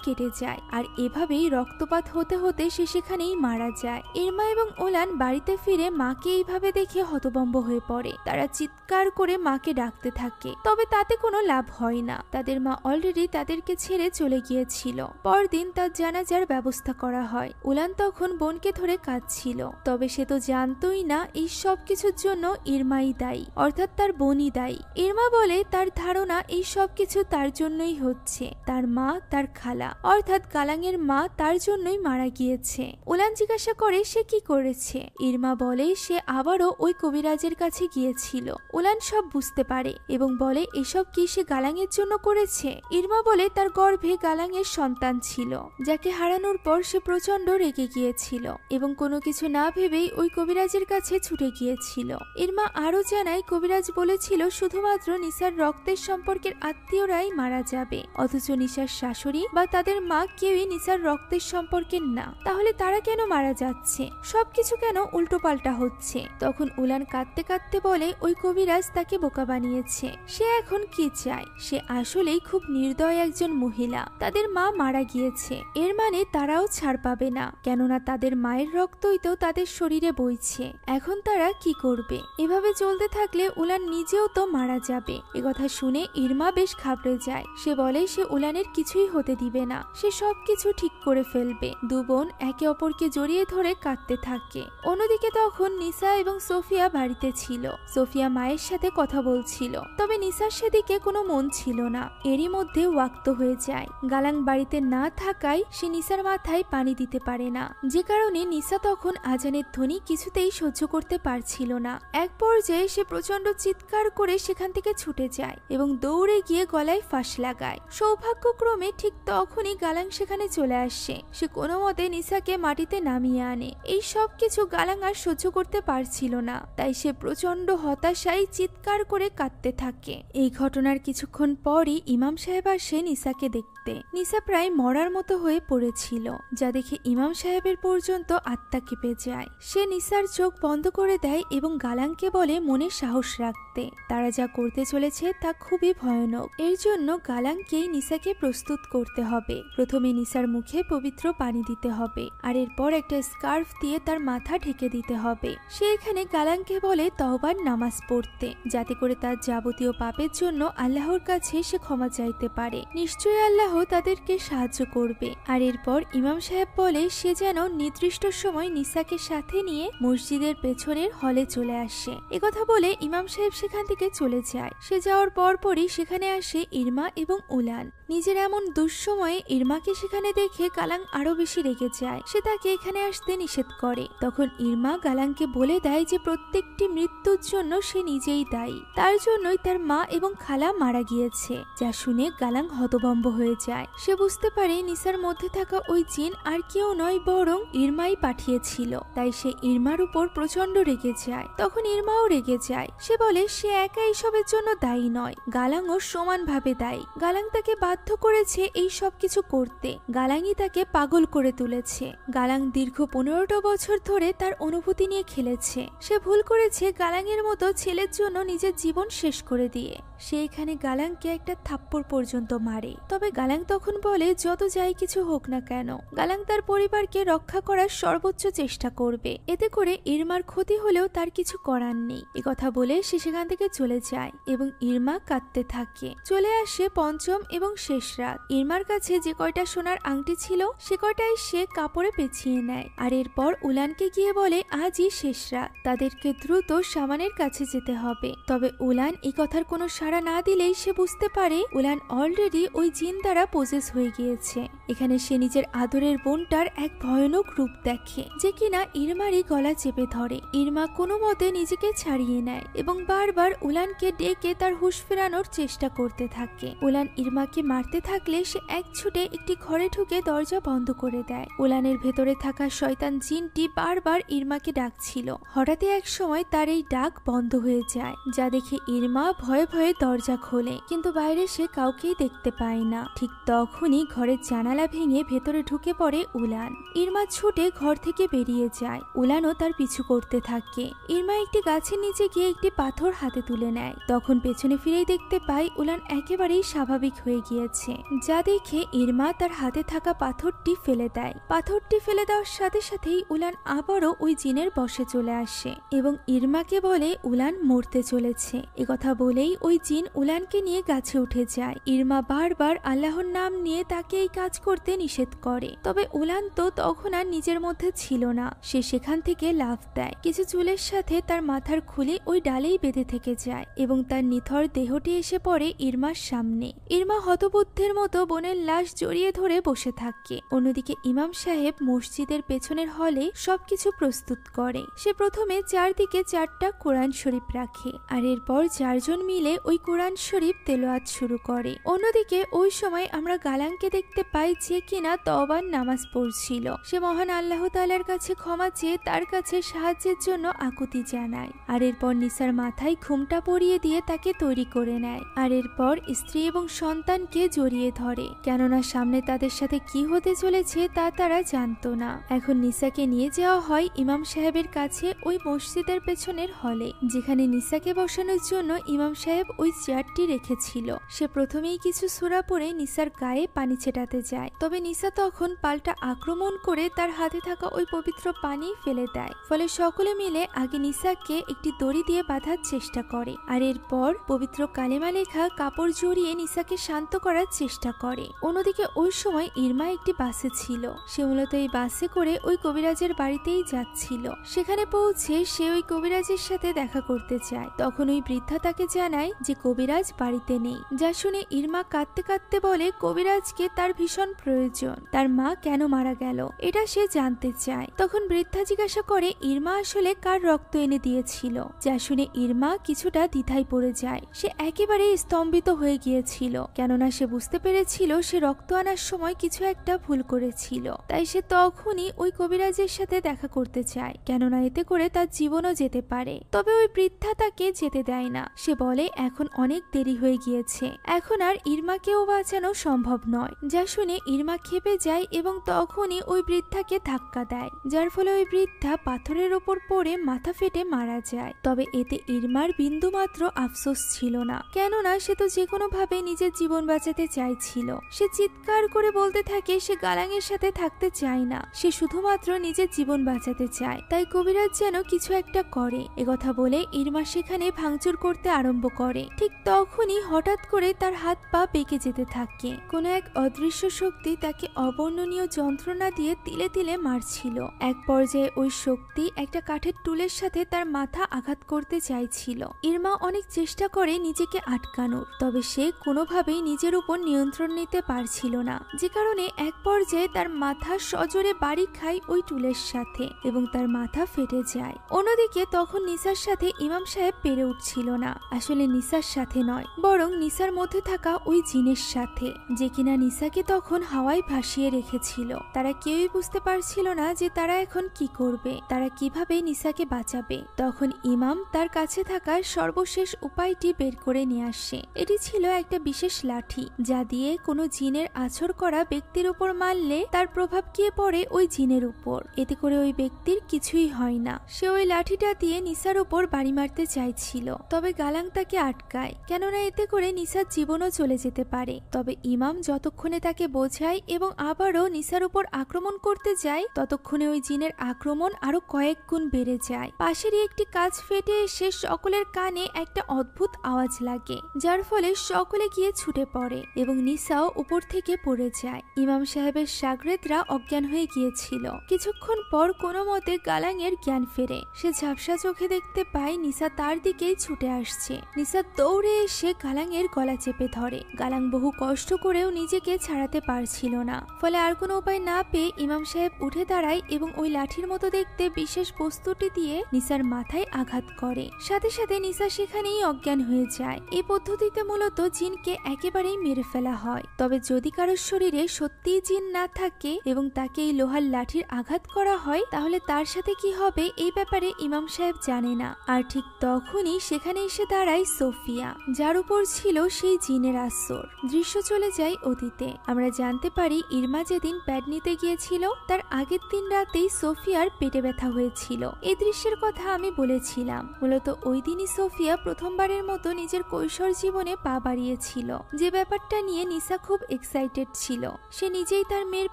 কেটে যায়। আর এভাবেই রক্তপাত হতে হতে সে সেখানেই মারা যায়। ইরমা এবং ওলান বাড়িতে ফিরে মাকে এইভাবে দেখে হতভম্ব হয়ে পড়ে। তারা চিৎকার করে মাকে ডাকতে থাকে, তবে তাতে কোনো লাভ হয় না। তাদের মা অলরেডি তাদেরকে ছেড়ে চলে গিয়েছিল। পরদিন তার জানাজার ব্যবস্থা করা হয়। উলান তখন বোনকে ধরে কাঁদছিল, তবে সে তো জানতোই না এই সব কিছুর জন্য ইরমাই দায়ী, অর্থাৎ তার বোনই দায়ী। ইরমা বলে তার ধারণা এই সব কিছু তার জন্যই হচ্ছে। তার মা, তার খালা অর্থাৎ গালাঙের মা তার জন্যই মারা গিয়েছে। উলান জিজ্ঞাসা করে সে কি করেছে। ইরমা বলে সে আবারও ওই কবিরাজের কাছে গিয়েছিল। উলান সব বুঝতে পারে এবং বলে এসব কি সে গালাঙের জন্য করেছে। ইরমা বলে তার গর্ভে গালাঙের সন্তান ছিল, যাকে হারানোর পর সে প্রচন্ড রেগে গিয়েছিল এবং কোনো কিছু না ভেবেই ওই কবিরাজের কাছে ছুটে গিয়েছিল। ইরমা আরো জানায় কবিরাজ বলেছিল শুধুমাত্র নিসার রক্তের সম্পর্কের আত্মীয়রাই মারা যাবে, অথচ নিসার শাশুড়ি বা তাদের মা কেউই নিসার রক্তের সম্পর্কের না। তাহলে তারা কেন মারা যাচ্ছে? সবকিছু কেন উল্টোপাল্টা হচ্ছে? তখন উলান কাঁদতে কাঁদতে বলে ওই কবিরাজ তাকে বোকা বানিয়েছে। সে এখন কি চায়? সে আসলেই খুব নির্দয় একজন মহিলা। তাদের মা মারা গিয়েছে, এর মানে তারাও ছাড় পাবে না, কেননা তাদের মায়ের রক্তই তো তাদের শরীরে বইছে। এখন তারা কি করবে? এভাবে চলতে থাকলে উলান নিজেও তো মারা যাবে। একথা শুনে ইরমা বেশ ঘাবড়ে যায়। সে বলে সে উলানের কিছুই হতে দিবে না, সে সবকিছু ঠিক করে ফেলবে। দু বোন একে অপরকে জড়িয়ে ধরে কাঁদতে থাকে। অন্যদিকে তখন নিসা এবং সোফিয়া বাড়িতে ছিল। সোফিয়া মায়ের সাথে কথা বলছিল, তবে নিসার সেদিকে কোনো মন ছিল না। এরই মধ্যে ওয়াক্ত হয়ে যায়। গালাং বাড়িতে না থাকায় সে নিসার মাথায় পানি দিতে পারে না, যে কারণে নিসা তখন আজানের ধ্বনি কিছুতেই সহ্য করতে পারছিল না। এক পর্যায়ে সে প্রচন্ড চিৎকার করে সেখান থেকে ছুটে যায় এবং দৌড়ে গিয়ে গলায় ফাঁস লাগায়। সৌভাগ্যক্রমে ঠিক তখনই গালাং সেখানে চলে আসে। সে কোনো মতে নিসাকে মাটিতে নামিয়ে আনে। এই সব কিছু গালাং আর সহ্য করতে পারছিল না, তাই সে প্রচন্ড হতাশায় চিৎকার করে কাঁদতে থাকে। এই ঘটনার কিছুক্ষণ পরই ইমাম সাহেব আসে নিসাকে দেখতে। নিসা প্রায় মরার মতো হয়ে পড়েছিল, যা দেখে ইমাম সাহেবের পর্যন্ত আত্মা কেঁপে যায়। সে নিসার চোখ বন্ধ করে দেয় এবং গালাংকে বলে মনে সাহস রাখতে। তারা যা করতে চলেছে তা খুবই ভয়ানক। এর জন্য গালাংকেই নিসাকে প্রস্তুত করতে হবে। প্রথমে নিসার মুখে পবিত্র পানি দিতে হবে, আর এরপর একটা স্কার্ফ দিয়ে তার মাথা ঢেকে দিতে হবে। সে এখানে গালাংকে বলে তওবার নামাজ পড়তে, যাতে করে তার যাবতীয় পাপের জন্য আল্লাহর কাছে সে ক্ষমা চাইতে পারে। নিশ্চয়ই আল্লাহ তাদেরকে সাহায্য করবে। আর এরপর ইমাম সাহেব বলে সে যেন নির্দিষ্ট সময় নিসাকে সাথে নিয়ে মসজিদের পেছনের হলে চলে আসে। একথা বলে ইমাম সাহেব সেখান থেকে চলে যায়। সে যাওয়ার পরপরই সেখানে আসে ইরমা এবং উলান। নিজের এমন দুঃসময়ে ইরমাকে সেখানে দেখে গালাং আরো বেশি রেগে যায়। সে তাকে এখানে আসতে নিষেধ করে। তখন ইরমা গালাংকে বলে দেয় যে প্রত্যেকটি মৃত্যুর জন্য সে নিজেই দায়ী, তার জন্যই তার মা এবং খালা মারা গিয়েছে। যা শুনে গালাং হতভম্ব হয়ে যায়। সে বুঝতে পারে নিসার মধ্যে থাকা ওই জিন আর কেউ নয়, বরং ইরমাই পাঠিয়েছিল। তাই সে ইরমার উপর প্রচন্ড রেগে যায়। তখন ইরমাও রেগে যায়। সে বলে সে একা এইসবের জন্য দায়ী নয়, গালাংও সমানভাবে দায়ী। গালাং তাকে বাধ্য করেছে এই সব কিছু করতে। গালাংই তাকে পাগল করে তুলেছে। গালাং দীর্ঘ 15টা বছর ধরে তার অনুভূতি নিয়ে খেলেছে। সে ভুল করেছে গালাংয়ের মতো ছেলের জন্য নিজের জীবন শেষ করে দিয়ে। সে এখানে গালাংকে একটা থাপ্পড় পর্যন্ত মারে। তবে গালাং তখন বলে যত যাই কিছু হোক না কেন, গালাং তার পরিবারকে রক্ষা করার সর্বোচ্চ চেষ্টা করবে। এতে করে ইরমার ক্ষতি হলেও তার কিছু করার নেই। একথা বলে সে সেখান থেকে চলে যায় এবং ইরমা কাঁদতে থাকে। চলে আসে পঞ্চম এবং শেষ রাত। ইরমার কাছে যে কয়টা সোনার আংটি ছিল সে কয়টাই সে কাপড়ে পেঁচিয়ে নেয়। আর এরপর উলানকে গিয়ে বলে আজই শেষ রাত, তাদেরকে দ্রুত সামানের কাছে যেতে হবে। তবে উলান এই কথার কোনো সাড়া না দিলেই সে বুঝতে পারে উলান অলরেডি ওই জিন দ্বারা পজেস হয়ে গিয়েছে। এখানে সে নিজের আদরের বোনটার এক ভয়ানক রূপ দেখে, যে কিনা ইরমারই গলা চেপে ধরে। ইরমা কোনো মতে নিজেকে ছাড়িয়ে নেয় এবং বারবার উলানকে ডেকে তার হুঁশ ফেরানোর চেষ্টা করতে থাকে। উলান ইরমাকে মারতে থাকলে সে এক ছুটে একটি ঘরে ঢুকে দরজা বন্ধ করে দেয়। উলানের ভেতরে থাকা শয়তান জিনটি বারবার ইরমাকে ডাকছিল। হঠাৎই এক সময় তার এই ডাক বন্ধ হয়ে যায়, যা দেখে ইরমা ভয়ে ভয়ে দরজা খোলে, কিন্তু বাইরে সে কাউকেই দেখতে পায় না। ঠিক তখনই ঘরের জানালা ভেঙে ভেতরে ঢুকে পড়ে উলান। ইরমা ছুটে ঘর থেকে বেরিয়ে যায়। উলানও তার পিছু করতে থাকে। ইরমা একটি গাছের নিচে গিয়ে একটি পাথর হাতে তুলে নেয়। তখন পেছনে ফিরেই দেখতে পায় উলান একেবারেই স্বাভাবিক হয়ে গিয়েছে, যা দেখে ইরমা তার হাতে থাকা পাথরটি ফেলে দেয়। পাথরটি ফেলে দেওয়ার সাথে সাথেই উলান আবারও ওই জিনের বশে চলে আসে এবং ইরমাকে বলে উলান মরতে চলেছে। একথা বলেই ওই জিন উলানকে নিয়ে গাছে উঠে যায়। ইরমা বারবার আল্লাহর নাম নিয়ে তাকে এই কাজ করতে নিষেধ করে। তবে উলান তো তখন আর নিজের মধ্যে ছিল না। সে সেখান থেকে লাফ দেয়। কিছু চুলের সাথে তার মাথার খুলি ওই ডালেই বেঁধে থেকে যায় এবং তার নিথর দেহটি এসে পড়ে ইরমার সামনে। ইরমা হতবুদ্ধের মতো বোনের লাশ জড়িয়ে ধরে বসে থাকে। অন্যদিকে ইমাম সাহেব মসজিদের পেছনের হলে সবকিছু প্রস্তুত করে। সে প্রথমে চারদিকে 4টা কোরআন শরীফ রাখে, আর এরপর 4 জন মিলে ওই কোরআন শরীফ তেলাওয়াত শুরু করে। অন্যদিকে ওই সময় আমরা গালাংকে দেখতে পাই, যে কিনা তওবার নামাজ পড়ছিল। সে মহান আল্লাহ তাআলার কাছে ক্ষমা চেয়ে তার কাছে সাহায্যের জন্য আকুতি জানায়। আর এরপর নিসার মাথায় ঘুমটা পরিয়ে দিয়ে তাকে তৈরি করে নেয়। আর এরপর স্ত্রী এবং সন্তানকে জড়িয়ে ধরে, কেননা সামনে তাদের সাথে কি হতে চলেছে তা তারা জানতো না। এখন নিসাকে নিয়ে যাওয়া হয় ইমাম সাহেবের কাছে ওই মসজিদের পেছনের হলে, যেখানে নিসাকে বসানোর জন্য ইমাম সাহেব ওই চেয়ারটি রেখেছিল। সে প্রথমেই কিছু সূরা পড়ে নিসার গায়ে পানি ছেটাতে যায়। তবে নিসা তখন পাল্টা আক্রমণ করে তার হাতে থাকা ওই পবিত্র পানি ফেলে দেয়। ফলে সকলে মিলে আগে নিসাকে একটি দড়ি দিয়ে বাঁধার চেষ্টা করে, আর এরপর পবিত্র কালেমা লেখা কাপড় জড়িয়ে নিসাকে শান্ত করার চেষ্টা করে। অন্যদিকে ওই সময় ইরমা একটি বাসে ছিল। সে মূলত এই বাসে করে ওই কবিরাজের বাড়িতেই যাচ্ছিল। সেখানে পৌঁছে সে ওই কবিরাজের সাথে দেখা করতে চায়। তখন ওই বৃদ্ধা তাকে জানায় যে কবিরাজ বাড়িতে নেই, যা শুনে ইরমা কাঁদতে কাঁদতে বলে কবিরাজকে তার ভীষণ প্রয়োজন। তার মা কেন মারা গেল এটা সে জানতে চায়। তখন বৃদ্ধা জিজ্ঞাসা করে ইরমা আসলে কার রক্ত এনে দিয়েছিল, যা শুনে ইরমা কিছুটা দ্বিধায় পড়ে যায়। সে একেবারে স্তম্ভিত হয়ে গিয়েছিল, কেননা সে সে বুঝতে পেরেছিল সে রক্ত আনার সময় কিছু একটা ভুল করেছিল, তাই সে তখনই ওই কবিরাজের সাথে দেখা করতে চায়, কেননা এতে করে তার জীবনও যেতে পারে। তবে ওই বৃদ্ধা তাকে যেতে দেয় না। সে বলে এখন অনেক দেরি হয়ে গিয়েছে, এখন আর ইরমাকেও বাঁচানো সম্ভব নয়। যা শুনে ইরমা ক্ষেপে যায় এবং তখনই ওই বৃদ্ধাকে ধাক্কা দেয়, যার ফলে ওই বৃদ্ধা পাথরের ওপর পড়ে মাথা ফেটে মারা যায়। তবে এতে ইরমার বিন্দুমাত্র আফসোস ছিল না, কেননা সে তো যে কোনো ভাবে নিজের জীবন বাঁচাতে চাইছিল। সে চিৎকার করে বলতে থাকে সে গালাঙের সাথে থাকতে চায় না, সে শুধুমাত্র নিজের জীবন বাঁচাতে চায়। তাই কবিরাজ যেন কিছু একটা করে। একথা বলে ইরমা সেখানে ভাঙচুর করতে আরম্ভ করে। ঠিক তখনই হঠাৎ করে তার হাত পা বেঁকে যেতে থাকে। কোনো এক অদৃশ্য শক্তি তাকে অবর্ণনীয় যন্ত্রণা দিয়ে তিলে তিলে মারছিল। এক পর্যায়ে ওই শক্তি একটা কাঠের টুলের সাথে তার মাথা আঘাত করতে চাইছিল। ইরমা অনেক চেষ্টা করে নিজেকে আটকানোর, তবে সে কোনোভাবেই নিজের উপর নিয়ন্ত্রণ নিতে পারছিল না, যে কারণে এক পর্যায়ে তার মাথা সজোরে বাড়ি খায় ওই টুলের সাথে এবং তার মাথা ফেটে যায়। অন্যদিকে তখন নিসার সাথে ইমাম সাহেব পেরে উঠছিল না। আসলে নিসার সাথে নয়, বরং নিসার মধ্যে থাকা ওই জিনের সাথে, যে কিনা নিসাকে তখন হাওয়ায় ভাসিয়ে রেখেছিল। তারা কেউই বুঝতে পারছিল না যে তারা এখন কি করবে, তারা কিভাবে নিসাকে বাঁচাবে। তখন ইমাম তার কাছে থাকা সর্বশেষ উপায়টি বের করে নিয়ে আসে। এটি ছিল একটা বিশেষ লাঠি, যা দিয়ে কোনো জিনের আছর করা ব্যক্তির উপর মারলে তার প্রভাব গিয়ে পড়ে ওই জিনের উপর, এতে করে ওই ব্যক্তির কিছুই হয় না। সে ওই লাঠিটা দিয়ে নিসার উপর বাড়ি মারতে চাইছিল, তবে গালাং তাকে আটকায়, কেননা এতে করে নিসার জীবনও চলে যেতে পারে। তবে ইমাম যতক্ষণে তাকে বোঝায় এবং আবারও নিসার উপর আক্রমণ করতে যায়, ততক্ষণে ওই জিনের আক্রমণ আরো কয়েক গুণ বেড়ে যায়। পাশেরই একটি কাঁচ ফেটে এসে সকলের কানে একটা অদ্ভুত আওয়াজ লাগে, যার ফলে সকলে গিয়ে ছুটে পড়ে এবং নিসাও উপর থেকে পড়ে যায়। ইমাম সাহেবের শাগরেদরা অজ্ঞান হয়ে গিয়েছিল। কিছুক্ষণ পর কোনো মতে গালাঙের জ্ঞান ফেরে। সে ঝাপসা চোখে দেখতে পায় নিসা তার দিকেই ছুটে আসছে। নিসা দৌড়ে এসে গালাঙের গলা চেপে ধরে। গালাং বহু কষ্ট করেও নিজেকে ছাড়াতে পারছিল না, ফলে আর কোনো উপায় না পেয়ে ইমাম সাহেব উঠে দাঁড়ায় এবং ওই লাঠির মতো দেখতে বিশেষ বস্তুটি দিয়ে নিসার মাথায় আঘাত করে। সাথে সাথে নিসা সেখানেই অজ্ঞান হয়ে যায়। এই পদ্ধতিতে মূলত জিনকে একেবারেই মেরে ফেলা হয়। তবে যদি কারোর শরীরে সত্যিই জিন না থাকে এবং তাকে এই লোহার লাঠির আঘাত করা হয়, তাহলে তার সাথে কি হবে এই ব্যাপারে ইমাম সাহেব জানে না। আর ঠিক তখনই সেখানে এসে দাঁড়ায় সোফিয়া, যার উপর ছিল সেই জিনের আসর। দৃশ্য চলে যায় অতীতে। আমরা জানতে পারি ইরমা যেদিন প্যাড নিতে গিয়েছিল তার আগের দিন রাতেই সোফিয়ার পেটে ব্যথা হয়েছিল। এই দৃশ্যের কথা আমি বলেছিলাম। মূলত ওই দিনই সোফিয়া প্রথমবারের মতো নিজের কৈশোর জীবনে পা বাড়িয়েছিল, যে ব্যাপারটা নিয়ে নিসা খুব এক্সাইটেড ছিল। সে নিজেই তার মেয়ের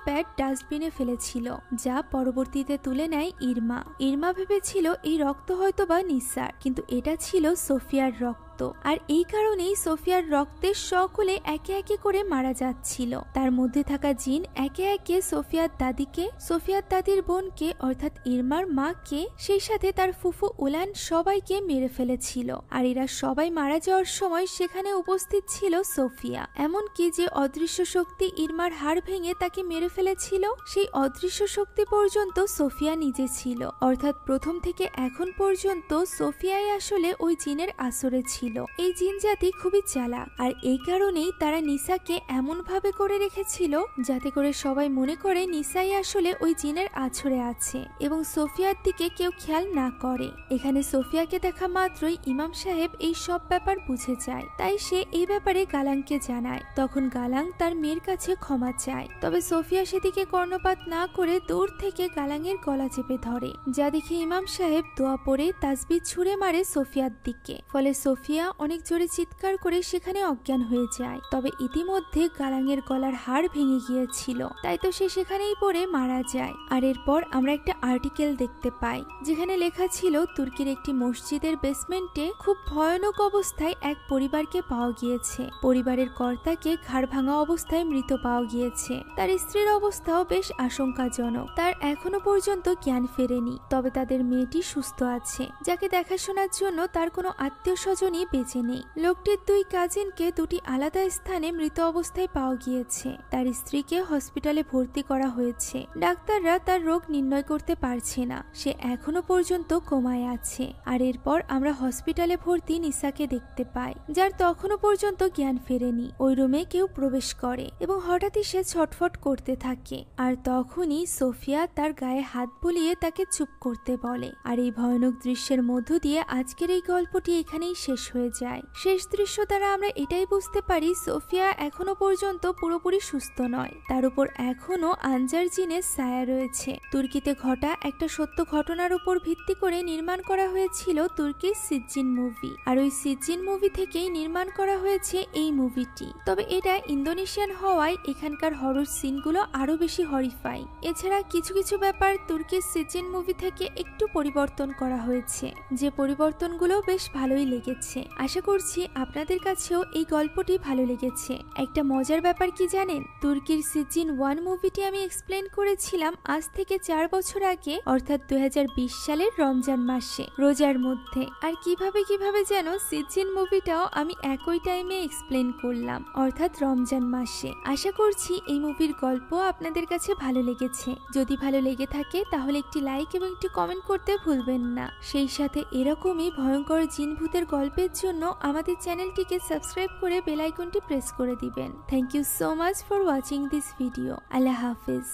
প্যাড ডাস্টবিনে ফেলেছিল, যা পরবর্তীতে তুলে নেয় ইরমা। ইরমা ভেবেছিল এই রক্ত হয়তোবা নিসার, কিন্তু এটা ছিল সোফিয়ার রক্ত। আর এই কারণেই সোফিয়ার রক্তে সকলে একে একে করে মারা যাচ্ছিল। তার মধ্যে থাকা জিন একে একে সোফিয়ার দাদিকে, সোফিয়ার দাদির বোনকে অর্থাৎ ইরমার মাকে, সেই সাথে তার ফুফু উলান সবাইকে মেরে ফেলেছিল। আর এরা সবাই মারা যাওয়ার সময় সেখানে উপস্থিত ছিল সোফিয়া। এমনকি যে অদৃশ্য শক্তি ইরমার হাড় ভেঙে তাকে মেরে ফেলেছিল, সেই অদৃশ্য শক্তি পর্যন্ত সোফিয়া নিজে ছিল। অর্থাৎ প্রথম থেকে এখন পর্যন্ত সোফিয়াই আসলে ওই জিনের আসরে ছিল। এই জিন জাতি খুবই চালাক, আর এই কারণেই তারা নিসাকে এমন ভাবে করে রেখেছিল যাতে করে সবাই মনে করে নিসাই আসলে ওই জিনের আছরে আছে এবং সোফিয়ার দিকে কেউ খেয়াল না করে। এখানে সোফিয়াকে দেখা মাত্রই ইমাম সাহেব এই সব ব্যাপার বুঝে যায়, তাই সে এই ব্যাপারে গালাংকে জানায়। তখন গালাং তার মেয়ের কাছে ক্ষমা চায়, তবে সোফিয়া সেদিকে কর্ণপাত না করে দূর থেকে গালাংয়ের গলা চেপে ধরে, যা দেখে ইমাম সাহেব দোয়া পড়ে তাসবিহ ছুঁড়ে মারে সোফিয়ার দিকে। ফলে সোফিয়া অনেক জোরে চিৎকার করে সেখানে অজ্ঞান হয়ে যায়। তবে ইতিমধ্যে গালাঙের গলার হাড় ভেঙে গিয়েছিল, তাই তো সে সেখানেই পড়ে মারা যায়। আর এরপর আমরা একটা আর্টিকেল দেখতে পাই, যেখানে লেখা ছিল তুর্কির একটি মসজিদের বেসমেন্টে খুব ভয়ানক অবস্থায় এক পরিবারকে পাওয়া গিয়েছে। পরিবারের কর্তাকে ঘাড় ভাঙা অবস্থায় মৃত পাওয়া গিয়েছে। তার স্ত্রীর অবস্থাও বেশ আশঙ্কাজনক। তার এখনো পর্যন্ত জ্ঞান ফেরেনি, তবে তাদের মেয়েটি সুস্থ আছে, যাকে দেখাশোনার জন্য তার কোনো আত্মীয় স্বজনই নিয়ে বেঁচে নেই। লোকটির 2 কাজিনকে 2টি আলাদা স্থানে মৃত অবস্থায় পাওয়া গিয়েছে। তার স্ত্রীকে হসপিটালে ভর্তি করা হয়েছে। ডাক্তাররা তার রোগ নির্ণয় করতে পারছে না, সে এখনো পর্যন্ত কোমায় আছে। আর এরপর আমরা হসপিটালে ভর্তি নিসাকে দেখতে পাই, যার তখনও পর্যন্ত জ্ঞান ফেরেনি। ওই রুমে কেউ প্রবেশ করে এবং হঠাৎই সে ছটফট করতে থাকে। আর তখনই সোফিয়া তার গায়ে হাত বুলিয়ে তাকে চুপ করতে বলে। আর এই ভয়ানক দৃশ্যের মধ্য দিয়ে আজকের এই গল্পটি এখানেই শেষ হয়ে যায়। শেষ দৃশ্য দ্বারা আমরা এটাই বুঝতে পারি সোফিয়া এখনো পর্যন্ত পুরোপুরি সুস্থ নয়, তার উপর এখনো আনজার জিনের ছায়া রয়েছে। তুর্কিতে ঘটা একটা সত্য ঘটনার উপর ভিত্তি করে নির্মাণ করা হয়েছিল তুর্কির সিজ্জিন মুভি। আর ওই সিজ্জিন মুভি থেকেই নির্মাণ করা হয়েছে এই মুভিটি। তবে এটা ইন্দোনেশিয়ান হওয়ায় এখানকার হরর সিনগুলো আরো বেশি হরিফাই। এছাড়া কিছু কিছু ব্যাপার তুর্কির সিজ্জিন মুভি থেকে একটু পরিবর্তন করা হয়েছে, যে পরিবর্তনগুলো বেশ ভালোই লেগেছে। আশা করছি আপনাদের কাছেও এই গল্পটি ভালো লেগেছে। একটা মজার ব্যাপার কি জানেন, তুর্কির সিজ্জিন 1 মুভিটি আমি এক্সপ্লেন করেছিলাম আজ থেকে 4 বছর আগে, অর্থাৎ 2020 সালের রমজান মাসে রোজার মধ্যে। আর কিভাবে যেন সিজ্জিন মুভিটাও আমি একই টাইমে এক্সপ্লেন করলাম, অর্থাৎ রমজান মাসে। আশা করছি এই মুভির গল্প আপনাদের কাছে ভালো লেগেছে। যদি ভালো লেগে থাকে তাহলে একটি লাইক এবং একটি কমেন্ট করতে ভুলবেন না। সেই সাথে এরকমই ভয়ঙ্কর জিন ভূতের গল্পের জন্য আমাদের চ্যানেলটিকে সাবস্ক্রাইব করে বেল আইকনটি প্রেস করে দিবেন। Thank you so much for watching this video. আল্লাহ হাফেজ।